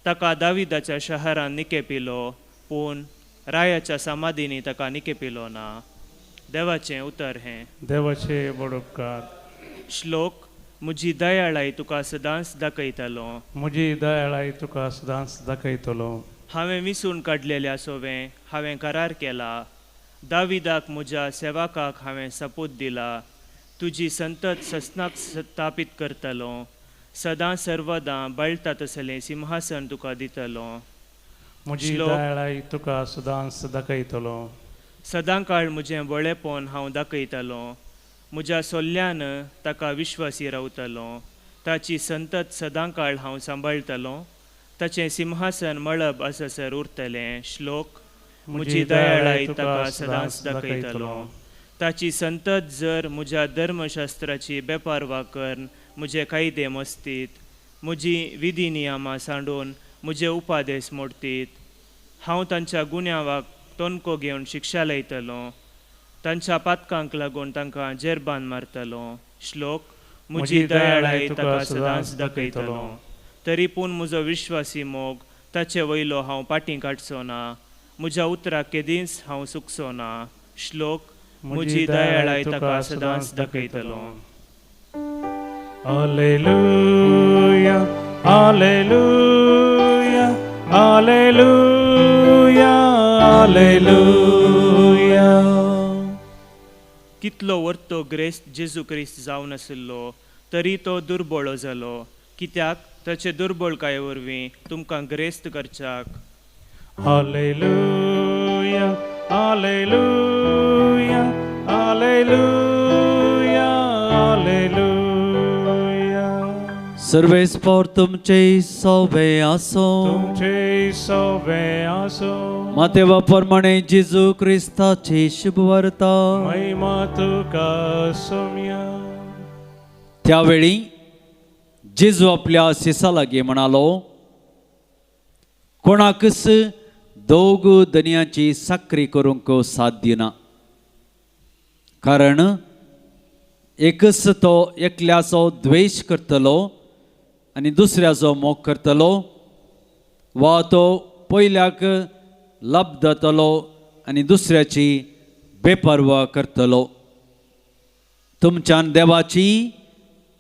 ताका दाविदाच्या शहरान निकेपिलो, पूण रायाच्या समाधीनी ताका निकेपिलो ना. देवाचें उतर हें. देवाचे बड उपकार. श्लोक. म्हजी दयाळाय तुका सदांच दाखयतलो. म्हजी दयाळाय तुका सदांच दाखयतलो. हांवें विसून काडलेल्या सोवें हांवें करार केला. दाविदाक म्हज्या सेवकाक हांवें सपूत दिला. तुजी संतत ससनाक स्थापीत करतलो. सदां सर्वदां बळटा तसलें सिंहासन तुका दितलो. म्हजी दयाळाय तुका सदांच दाखयतलो. सदांकाळ म्हजें बळेपण हांव दाखयतलो. म्हज्या सोल्ल्यान ताका विश्वासी रावतलो. ताची संतत सदांकाळ हांव सांबाळटलो. ताचें सिंहासन मळब आससर उरतलें. श्लोक. म्हजी दयाळाय ताका सदांच दाखयतलो. ताची संतत जर म्हज्या धर्मशास्त्राची बेपारवा करन म्हजे कायदे मस्तीत, म्हजी विधी नियमां सांडून म्हजे उपादेश मोडटीत, हांव तांच्या गुन्यांवाक तोणको घेवन शिक्षा लायतलो. तांच्या पातकांक लागून तांकां जेरबान मारतलो. श्लोक. म्हजी दयाळाय ताका सदांच दाखयतलो. तरी पूण म्हजो विश्वासी मोग ताचे वयलो हांव फाटीं काडचो ना. म्हज्या उतराक केदींच हांव चुकचो ना. श्लोक. म्हजी दयाळाय ताका सदांच दाखयतलो. Alleluia, Alleluia, Alleluia, Alleluia. कितलो वर्तो ग्रेस्त जेजू क्रिस्त जावन आशिल्लो तरी तो दुर्बळो जालो. कित्याक ताचे दुर्बळकाये वरवीं तुमकां ग्रेस्त करच्याक. Alleluia, Alleluia, Alleluia, Alleluia. सर्वेस्पर तुमचे सोबे आसो. तुमचे सोबे आसो. मातेवा प्रमाणे जेजू क्रिस्ताची शुभ वार्ता. महिमा तुका सोम्या. त्यावेळी जेजू आपल्या शिसा लागी म्हणालो, कोणाकच दोग दनयाची साखरी करूंक साध्य ना. कारण एकच तो एकल्याचो द्वेष करतलो आनी दुसऱ्याचो मोग करतलो, वा तो पयल्याक लाभ जातलो आनी दुसऱ्याची बेपर्वा करतलो. तुमच्यान देवाची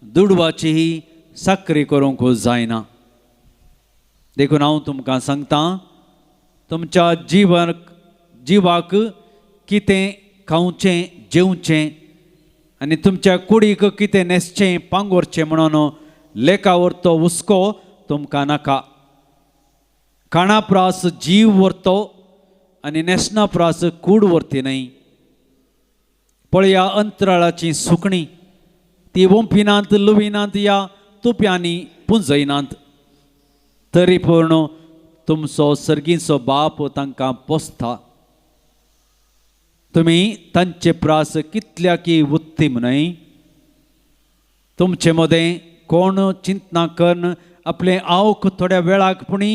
दुडवाची साखरी करूंक जायना. देखून हांव तुमकां सांगता, तुमच्या जिवाक कितें खावचें जेवचें आनी तुमच्या कुडीक कितें न्हेसचें पांगुरचें म्हणून लेखावर तो हुस्को तुमकां नाका. खाणा प्रास जीव व्हरतो आनी न्हेसना प्रास कूड व्हरती न्हय. पळया अंतराळाची सुकणीं, ती वंपिनात लुविनात या तुप्यांनी पुंजयनात, तरी पूण तुमचो सर्गीचो बाप तांकां पोसता. तुमी तांचे प्रास कितल्याकी उत्तीम न्हय. तुमचे मदें कोण चिंतना करून आपले आवक थोड्या वेळाक पुणी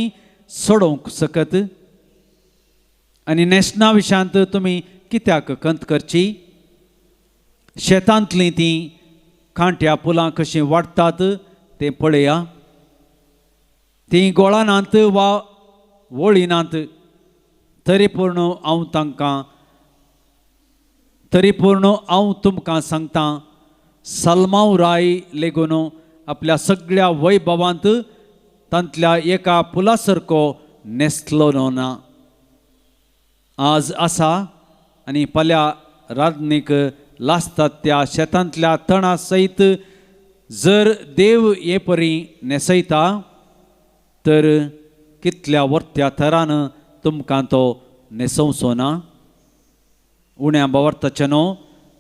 सोडोवंक सकत. आनी न्हेसना विशांत तुमी कित्याक कंत करची. शेतांतलीं तीं कांट्या फुलां कशीं वाडटात तें पळया. तीं गोळानात वा वळिनात, तरी पूण हांव तुमकां सांगता, सलमांव राय लेगून आपल्या सगळ्या वैभवांत तांतल्या एका फुला सारको न्हेसलो ना. आज आसा आनी फाल्यां रांदनीक लासतात त्या शेतांतल्या तणा सयत जर देव हे परी न्हेसयता, तर कितल्या वर्त्या थरान तुमकां तो न्हेसोवचो ना. उण्या बावर्ताचे न्हू.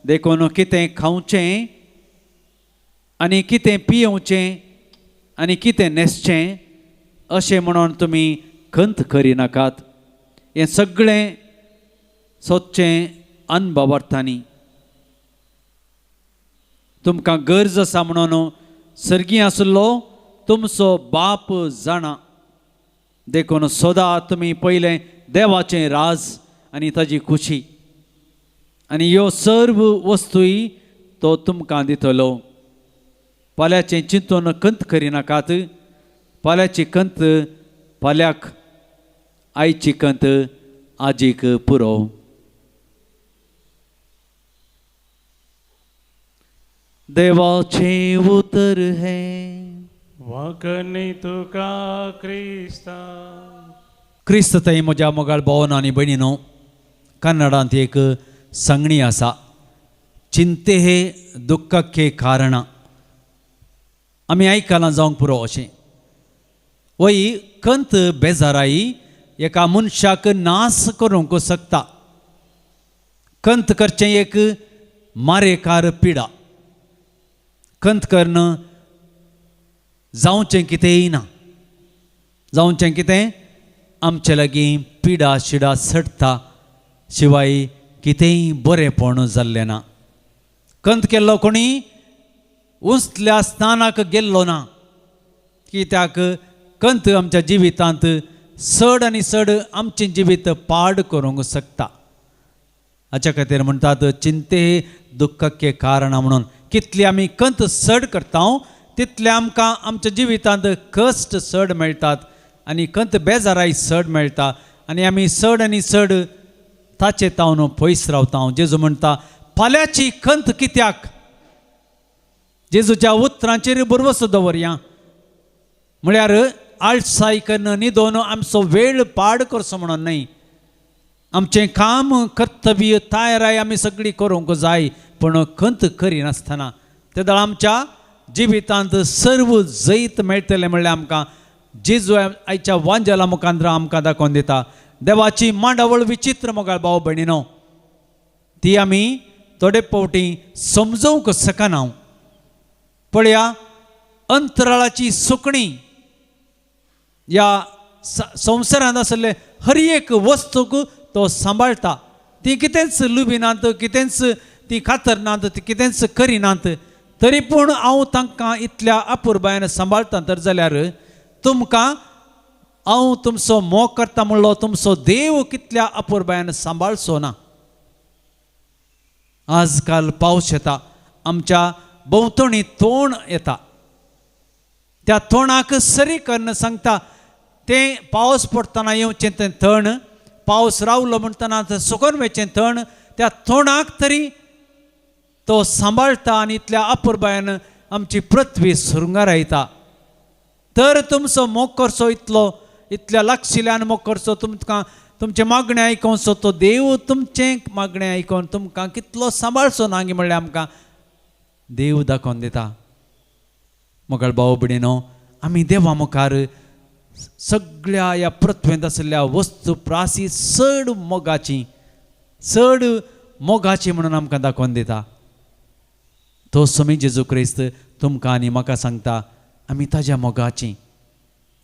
देखून कितें खावचें आनी कितें पियेवचें आनी कितें न्हेसचें अशें म्हणून तुमी खंत करिनाकात. हें सगळें सोदचें अनबावर्तांनी. तुमकां गरज आसा म्हणून सर्गी आसलो तुमचो बाप जाणा. देखून सदां तुमी पयलें देवाचें राज आनी ताजी खुशी, आनी ह्यो सर्व वस्तूय तो तुमकां दितलो. फाल्यांचें चिंतून कंत करिनाकात. फाल्यांची कंत फाल्यांक, आयची कंत आजीक पुरो. देवाचें उतर है वाकणी तुका क्रिस्ता. क्रिस्त थंय म्हज्या मोगाळ भावांनो आनी भयणीनो, कन्नडांत एक सांगणी आसा, चिंते हे दुख्खाके कारण. आमी आयकलां जावंक पुरो अशें. वय कंत बेजाराई एका मनशाक नास करूंक शकता. कंत करचें एक मारेकार पिडा. कंत करून जावचें कितेंय ना. जावचें कितें आमचे लागीं पिडा शिडा सडटा, शिवाय कितेंय बरेंपण जाल्लें ना. कंत केल्लो कोणी उंचल्या स्थानाक गेल्लो ना. कित्याक कंत आमच्या जिवितांत चड आनी चड आमचें जिवीत पाड करूंक शकता. हाच्या खातीर म्हणटात चिंते दुख्खाचे कारण म्हणून. कितली आमी कंत चड करता तितले आमकां आमच्या जिवितांत कश्ट चड मेळटात आनी कंत बेजाराय चड मेळटा आनी आमी चड आनी चड ताचे तावन पयस रावता. जेजू म्हणटा फाल्यांची कंत कित्याक. जेजूच्या उतरांचेर भरवंसो दवरया. म्हळ्यार आळसाय कन्न न्हिदोवन आमचो वेळ पाड करचो म्हणून न्हय. आमचें काम कर्तव्य तयाराय आमी सगळी करूंक जाय पूण कंत करिनासतना तेदळ आमच्या जिवितांत सर्व जैत मेळटलें म्हणल्यार आमकां जेजू आयच्या वांजला मुखांतर आमकां दाखोवन दिता. देवाची मांडावळ विचित्र मोगाळ भाव भयणीनो, ती आमी थोडे फावटी समजूंक शकना. पळया, अंतराळाची सुकणी ह्या संवसारांत आसले हर एक वस्तूक तो सांबाळटा. ती कितेंच लुबिनात, कितेंच ती खातरनात, ती कितेंच करिनात. तरी पूण हांव तांकां इतल्या आपुरबायेन सांबाळटा तर जाल्यार तुमकां हांव तुमचो मोग करता म्हणलो तुमचो देव कितल्या आपुरबायेन सांबाळचो ना. आजकाल पावस येता, आमच्या भोंवतणी तोंड येता, त्या तोंडाक सरी करून सांगता तें पावस पडटना येवचें तें तण, पावस रावलो म्हणटना तें सुकून वयचें तण, त्या तोंडाक तरी तो सांबाळटा आनी इतल्या आपुरबायेन आमची पृथ्वी सुरंगारायता. तर तुमचो मोग करचो इतल्या लागशिल्ल्यान मोग करचो, तुमकां तुमचें मागणें आयकोवचो तो देव तुमचें मागणें आयकोवन तुमकां कितलो सांबाळचो ना म्हणल्यार आमकां देव दाखोवन दिता. मोगाळ भाव भयणीनो, आमी देवा मुखार सगळ्या ह्या पृथ्वेंत आशिल्ल्या वस्तू प्रासी चड मोगाची म्हणून आमकां दाखोवन दिता. तो समी जेजू क्रिस्त तुमकां आनी म्हाका सांगता आमी ताज्या मोगाचीं,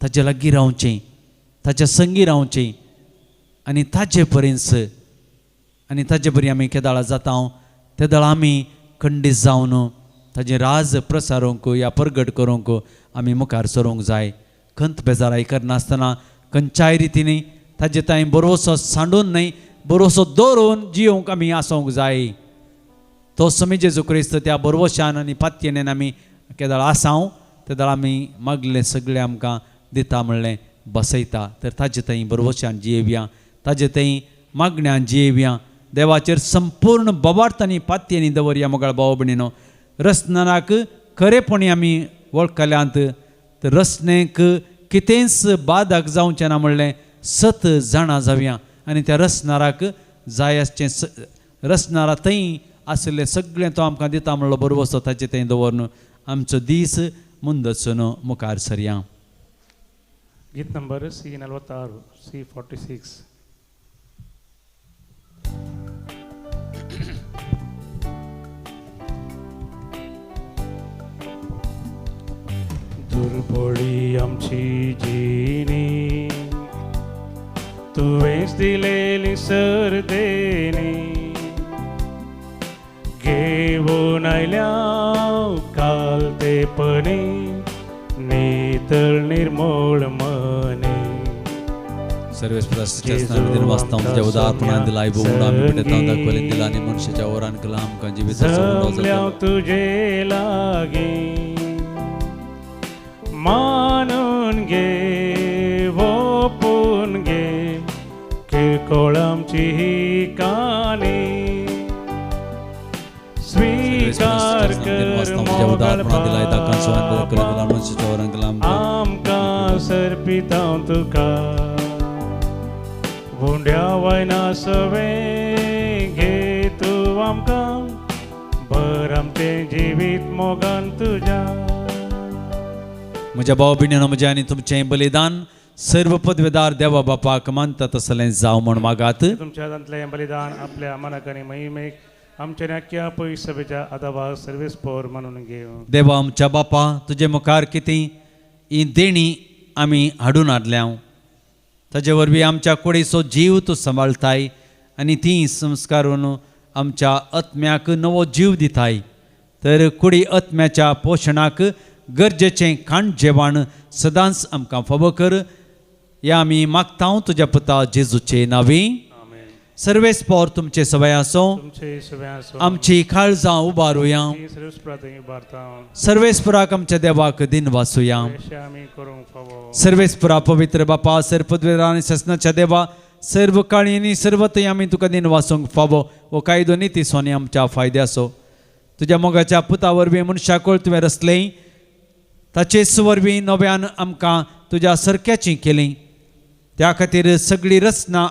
ताज्या लागीं रावचीं, ताज्या संगी रावचीं आनी ताजे पर्यंत आनी ताजे बरी आमी केदाळा जाता तेदाळ आमी खंडीत जावन ताजें राज प्रसारूंक या प्रगट करूंक आमी मुखार सरूंक जाय. खंत बेजाराय करनासतना खंयच्याय रितीनी ताजे ताईं भरवोसो सांडून न्हय, भरवोसो दवरून जियोंक आमी आसोंक जाय. तो समी जेजू क्रिस्त त्या भरवोशान आनी पातयेन आमी केदाळ आसांव तेदाळ आमी मागलें सगळें आमकां दिता म्हणलें बसयता. तर ताजे थंय भरवोशान जियेवया, ताजे थंय मागण्यान जियेवया. देवाचेर संपूर्ण बोबार्थांनी पातयेंनी दवरया. मोगाळ भाव भयणीनो, रसनाक खरेपणी आमी वळखल्यांत तर रसनेक कितेंच बाधक जावचें ना म्हणलें सत जाणां जावया आनी त्या रसनाराक जाय आसचें रसनारा थंय आसलें सगळें तो आमकां दिता म्हणलो बरोबर ताचे थंय दवरून आमचो दीस मुंदसून मुखार सरया. गीत नंबर C46, C46. दुर्बळी आमची जिणी तुवेंच दिलेली सर्देनी घेवन आयल्या कालतेपणी नितळ निर्मळ मनी. सर्वेस्पदान वाचता तुझ्या उदारपणान दिला आयबोवून आमी पळयता दाखवलें दिला आनी मनशाच्या वरान केला आमकां जिविताचो तुजे लागी मानून घे ओपून घे किरकोळ आमची ही काणी स्वीकार कर आमकां सर्पिता तुका भोंड्या वायना सवें घे तूं आमकां भर आमचें जिवीत मोगान तुज्या. म्हज्या भाव भयणीनो, म्हजें आनी तुमचें बलिदान सर्व पदवेदार देवा बापाक मानता तसलें जावं म्हण मागात. तुमच्या दांतलें बलिदान आपल्या मनाक आनी महिमेक आमच्या नाक्या पयस सभेच्या आदाबाग सर्वेस पोर म्हणून घेवं. देवा आमच्या बापा, तुजे मुखार कितें ही देणी आमी हाडून हाडल्या, ताजे वरवीं आमच्या कुडीचो जीव तूं सांबाळताय आनी ती संस्कारून आमच्या आत्म्याक नवो जीव दिताय. तर कुडी आत्म्याच्या पोशणाक गरजेचें खाण जेवण सदांच आमकां फावो कर. या आमी मागता तुज्या पुता जेजूचे नांवी. सर्वेस्पोर तुमचे सवय आसो तुमचे सगळ्या आमची काळजां उबारुया सर्वच प्रार्थना भारता सर्वेस्पुराक आमच्या देवाक दिन वासुया आम्ही करूंक फावो सर्वेस्पुरा पवित्र बापा सर्पद्वेरा आणि ससनाच्या देवा सर्व काळी आणि सर्व थंय आमी तुका दिन वासूंक फावो वो कायदो निती सोनी आमच्या फायद्याचो तुज्या मोगाच्या पुता वरवीं मनशाकोळ तुवें रचलें ताचेच वरवीं नव्यान आमकां तुज्या सरक्याची केली त्या खातीर सगळी रचना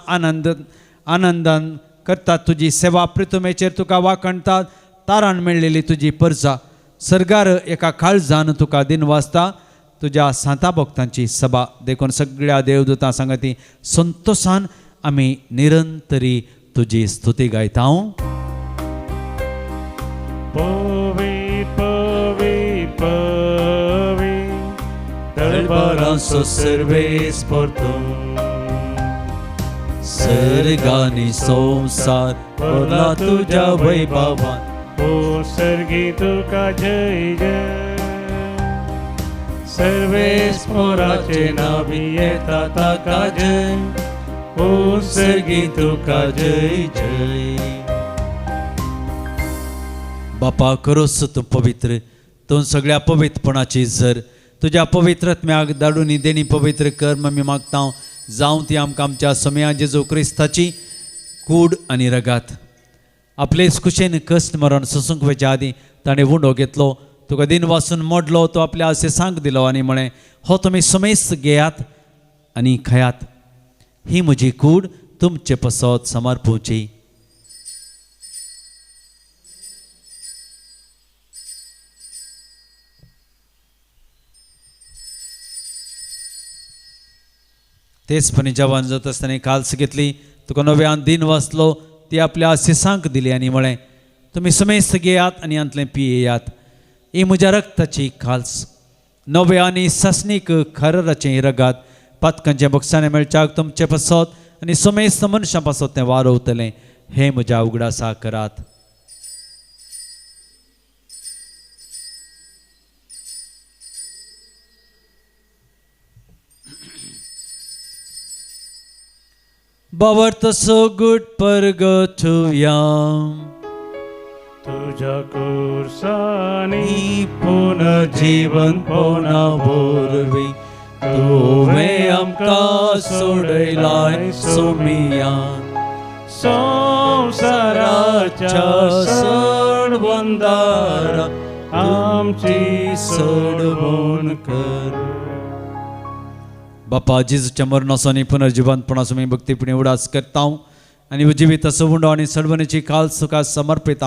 आनंदान करतात तुजी सेवा प्रितुमेचेर तुका वाखणतात तारण मेळलेली तुजी परजा सरगार एका काळजान तुका दिन वाजता तुज्या सांता भक्तांची सभा देखून सगळ्या देवदूतां सांगती संतोषान आमी निरंतरी तुजी स्तुती गायता पवी पवी पवी दरबारांचो सर्वेस परतो सर्गानी संसार भरला तुझ्या वैभवान ओ सर्गी तुका जय जय सर्वेस मोराचे नावी येता ताका जय ओ सर्गी तुका जय जय बापा करोस तूं पवित्र तूं सगळ्या पवित्रपणाची झर तुज्या पवित्रत्म्याक धाडून देणी पवित्र कर्म मी मागता जावं ती आमकां आमच्या समया जेजू क्रिस्ताची कूड आनी रगात आपलेच कुशेन कश्ट मरण सोसूंक वयच्या आदीं ताणें उंडो घेतलो तुका दिन वासून मोडलो तो आपल्या आसेसांक दिलो आनी म्हळें हो तुमी समेस्त घेयात आनी खयात ही म्हजी कूड तुमचे पसत समर्पूची तेचपणी जवान जात आसतना काल्स घेतली तुका नव्यान दिन वाचलो ती आपल्या आशिसांक दिली आनी म्हळें तुमी समेस्त घेयात आनी अंतलें पियेयात ही म्हज्या रक्ताची काल्स नवे आनी ससनीक खरराचें रगात पातकांचे बक्षाने मेळच्याक तुमचे पसत आनी समेस्त मनशां पासत तें वारवतलें हें म्हज्या उगडासा करात बावर्त सो गुड परगटुया तुझ्या कुर्सानी पुनर्जीवन पोना बोरवी तुवें आमकां सोडयलाय सोमियान संवसाराच्या सडबंदारा आमची सडवण कर बापा जेजूच्या मरणासोनी पुनर्जीवनपणासो मी भक्तीपणी उडास करता आनी जिवीत सवुंडो आनी सडवणेची काल सुखां समर्पित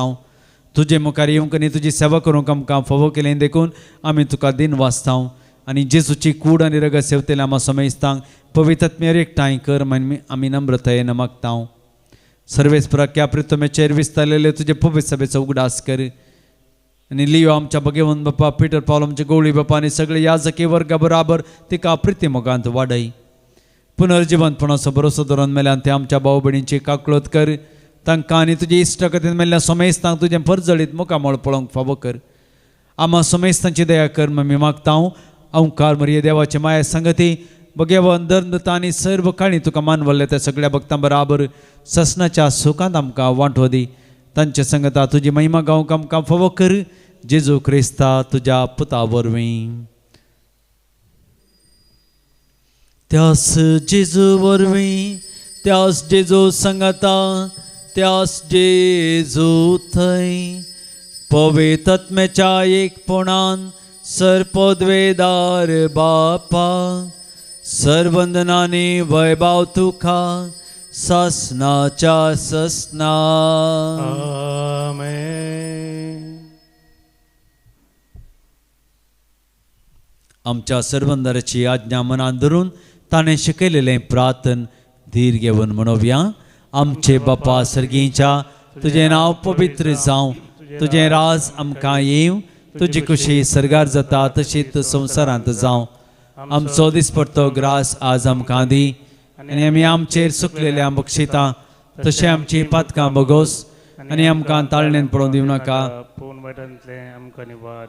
तुजे मुखार येवंक आनी तुजी सेवा करूंक आमकां फावो केलें देखून आमी तुका दिन वाचता आनी जेजूची कूड आनी रगत सेवतले आमा समेस्तांक पवित्रत्म्यार एकठांय कर म्हण आमी नम्रतायेन मागता सर्वेस्पराक ह्या प्रितमेचेर विस्तारलेले तुजे पवित्र सभेचो उगडास कर आनी लियो आमच्या भगवंत बापा पिटर पावल आमचे गवळी बापा आनी सगळे याजकी वर्गा बराबर तिका प्रिती मोगांत वाडय पुनर्जीवनपणाचो भरोसो धरून मेल्यान ते आमच्या भाव भयणींची काकळत कर तांकां आनी तुजे इश्ट कथेन मेल्ल्या समेस्तांक तुजें फरजळीत मुखामळ पळोवंक फावो कर आमा समेस्तांची दया कर मी मागता ओंकार मरिये देवाचे माया संगती भगवन दर्दता आनी सर्व काळी तुका मानवल्ले त्या सगळ्या भक्तां बराबर ससनाच्या सुखांत आमकां वांटो दी तांचे संगता तुजी महिमा गावंक आमकां फावो कर जेजू क्रिस्ता तुज्या पुता वरवीं त्यास जेजू वरवीं त्यास जेजू संगता त्यास जेजू थंय पवित्रत्म्याच्या एकपणान सर्पद्वेदार बापा सर्वंदनानी वैभव तुका ससनाच्या ससना आमेन आमच्या सर्वंदराची आज्ञा मनान धरून ताणें शिकयलेलें प्रार्थन धीर घेवन म्हणोवया आमचे बापा सर्गीच्या तुजें नांव पवित्र जावं तुजें राज आमकां येवं तुजी खुशी सरगार जाता तशीच संवसारांत जावं आमचो दिसपडटो ग्रास आज आमकां दी आनी आमी आमचेर सुकलेल्या बक्षिता तशें आमची पातकां बगोस आनी आमकां ताळणेन पडोवन दिवं नाका पूण वायटांतले आमकां निवार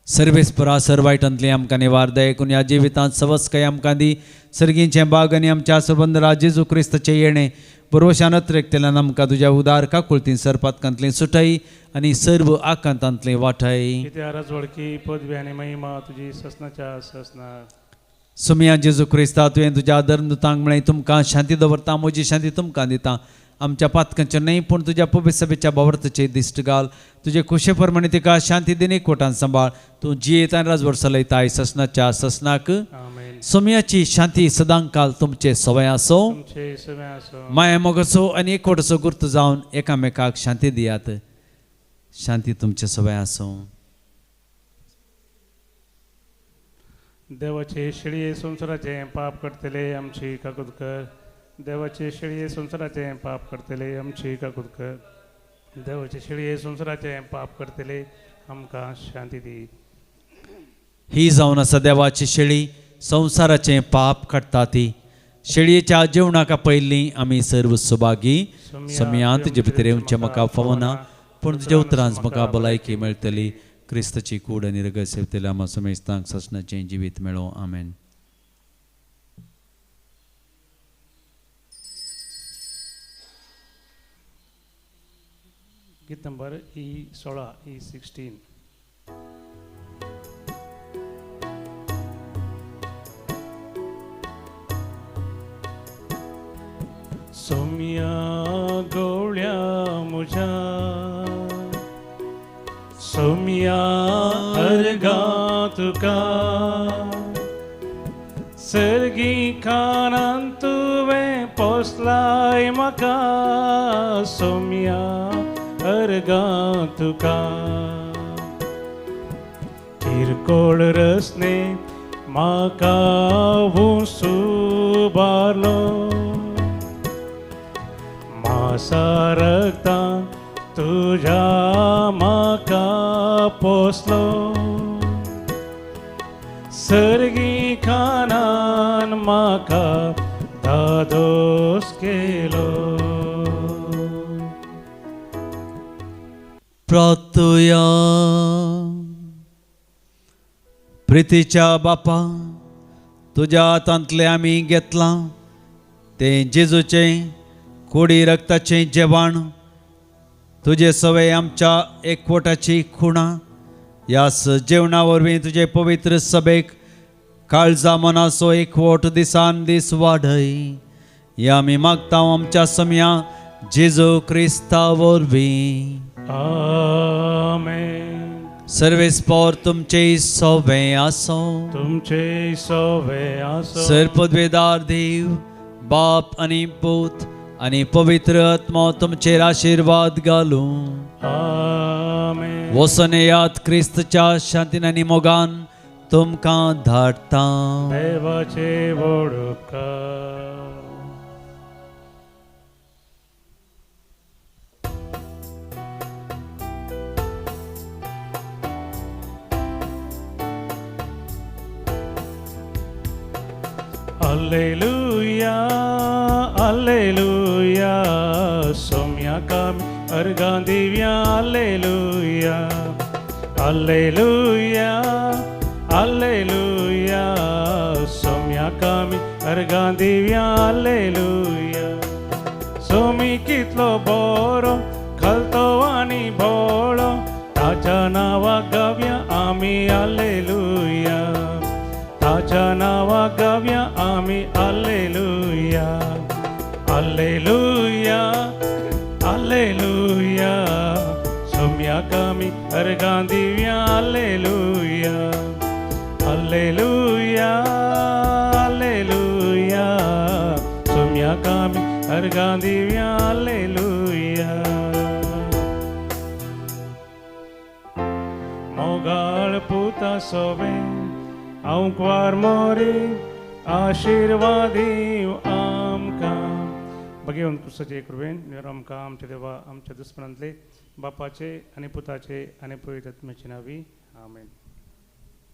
सर्वेस्परा सर्वायटांतली आमकां निवार दयेकून ह्या जिवितांत सवस्काय आमकां दी सर्गींचें बाग आनी आमच्या सबंद जेजू क्रिस्ताचें येणें बरोवशानत रेखतेल्यान आमकां तुज्या उदार काकुळतीन सरपातकांतलें सुटाय आनी सर्व आकांतांतलें वाठाय. कित्या राजवडकी पदवी आनी महिमा तुजी ससनाच्या ससना. सुमिया जेजू क्रिस्ता तुवें तुज्या धर्मदुतांक म्हळें तुमकां शांती दवरता, म्हजी शांती तुमकां दिता. आमच्या पातकांचें न्हय पूण तुज्या पवित्र सभेच्या बाबतीचे दिश्ट घाल. तुजे खुशे प्रमाणे तिका शांती दिन एकवटान सांबाळ. तूं जियेत आनी राजवट चलयताय ससनाच्या ससनाक. आमेन. सुमियाची शांती सदांकाल तुमचे सवय आसो. तुमचे सवय आसो. माया मोगसो आनी एकवटसो गुर्त जावन एकामेकाक शांती दियात. शांती तुमचे सवय आसो. देवाचे शिळये संसाराचे पाप करतले आमची काकूद कर. देवाचे शिळये संसाराचे पाप करतले आमची काकूद कर. देवाचे शिळये संसाराचे पाप करतले आमकां शांती दी. ही जावन आसा देवाची शेळी संवसाराचें पाप काडटा ती. शेळयेच्या जेवणाका पयलीं आमी सर्व सुभागी. समियांत तुजे भितर येवचें म्हाका फावना, पूण तुज्या उतरांच म्हाका भलायकी मेळटली. क्रिस्ताची कूड आनी रगत सेवतले आमा समेस्तांक ससनाचें जिवीत मेळो. आमेन. गीत नंबर E16 E16. सोम्या गवळ्या मुझ्या सोम्या अर्गा तुका सर्गी खानान तुवें पोसलाय म्हाका सोम्या अर्गा तुका किरकोळ रसने म्हाका सुबारलो मासा रक्ता तुझ्या म्हाका पोसलो सर्गी खानान म्हाका धादोस केलो. प्रार्थया. प्रितीच्या बापा, तुज्या हातांतलें आमी घेतलां तें जेजूचें कोडी रक्ताचें जेवण. तुजे सवय आमच्या एकवटाची खुणा. ह्या जेवणा वरवीं तुजे पवित्र सभेक काळजा मनाचो एकवट दिसान दीस वाडय. ह्या आमी मागता आमच्या सम्या जेजू क्रिस्ता वरवीं. आमेन. सर्वेस्पोर तुमचे सवय आसो. तुमचे सवय आसो. सर्पद्वेदार देव बाप आनी पूत आनी पवित्र आत्मा तुमचेर आशीर्वाद घालूं. आमेन. वसनेयात क्रिस्तच्या शांतीन आनी मोगान तुमकां धाडटा. देवाचे उपकार. Alleluia, Alleluia, somia cam argan divya, Alleluia, Alleluia, Alleluia, somia cam argan divya, Alleluia. Somi kitlo boro, khalto ani bolo, taja nawa gavya ami, Alleluia. ताच्या नावा गावया आमी alleluia, alleluia, alleluia. सोम्याक आमी अर्गां दिवया alleluia, alleluia, alleluia. सोम्याक आमी अर्गां दिवया alleluia. मोगाळ पुता सोबे हांव क्वार मोरी आशिर्वादी आमकां भगेवन कुसाचे कृपेन आमकां आमच्या देवा आमच्या दुस्मनांतले बापाचे आनी पुताचे आनी पवित्र आत्म्याचे नांवी आमेन.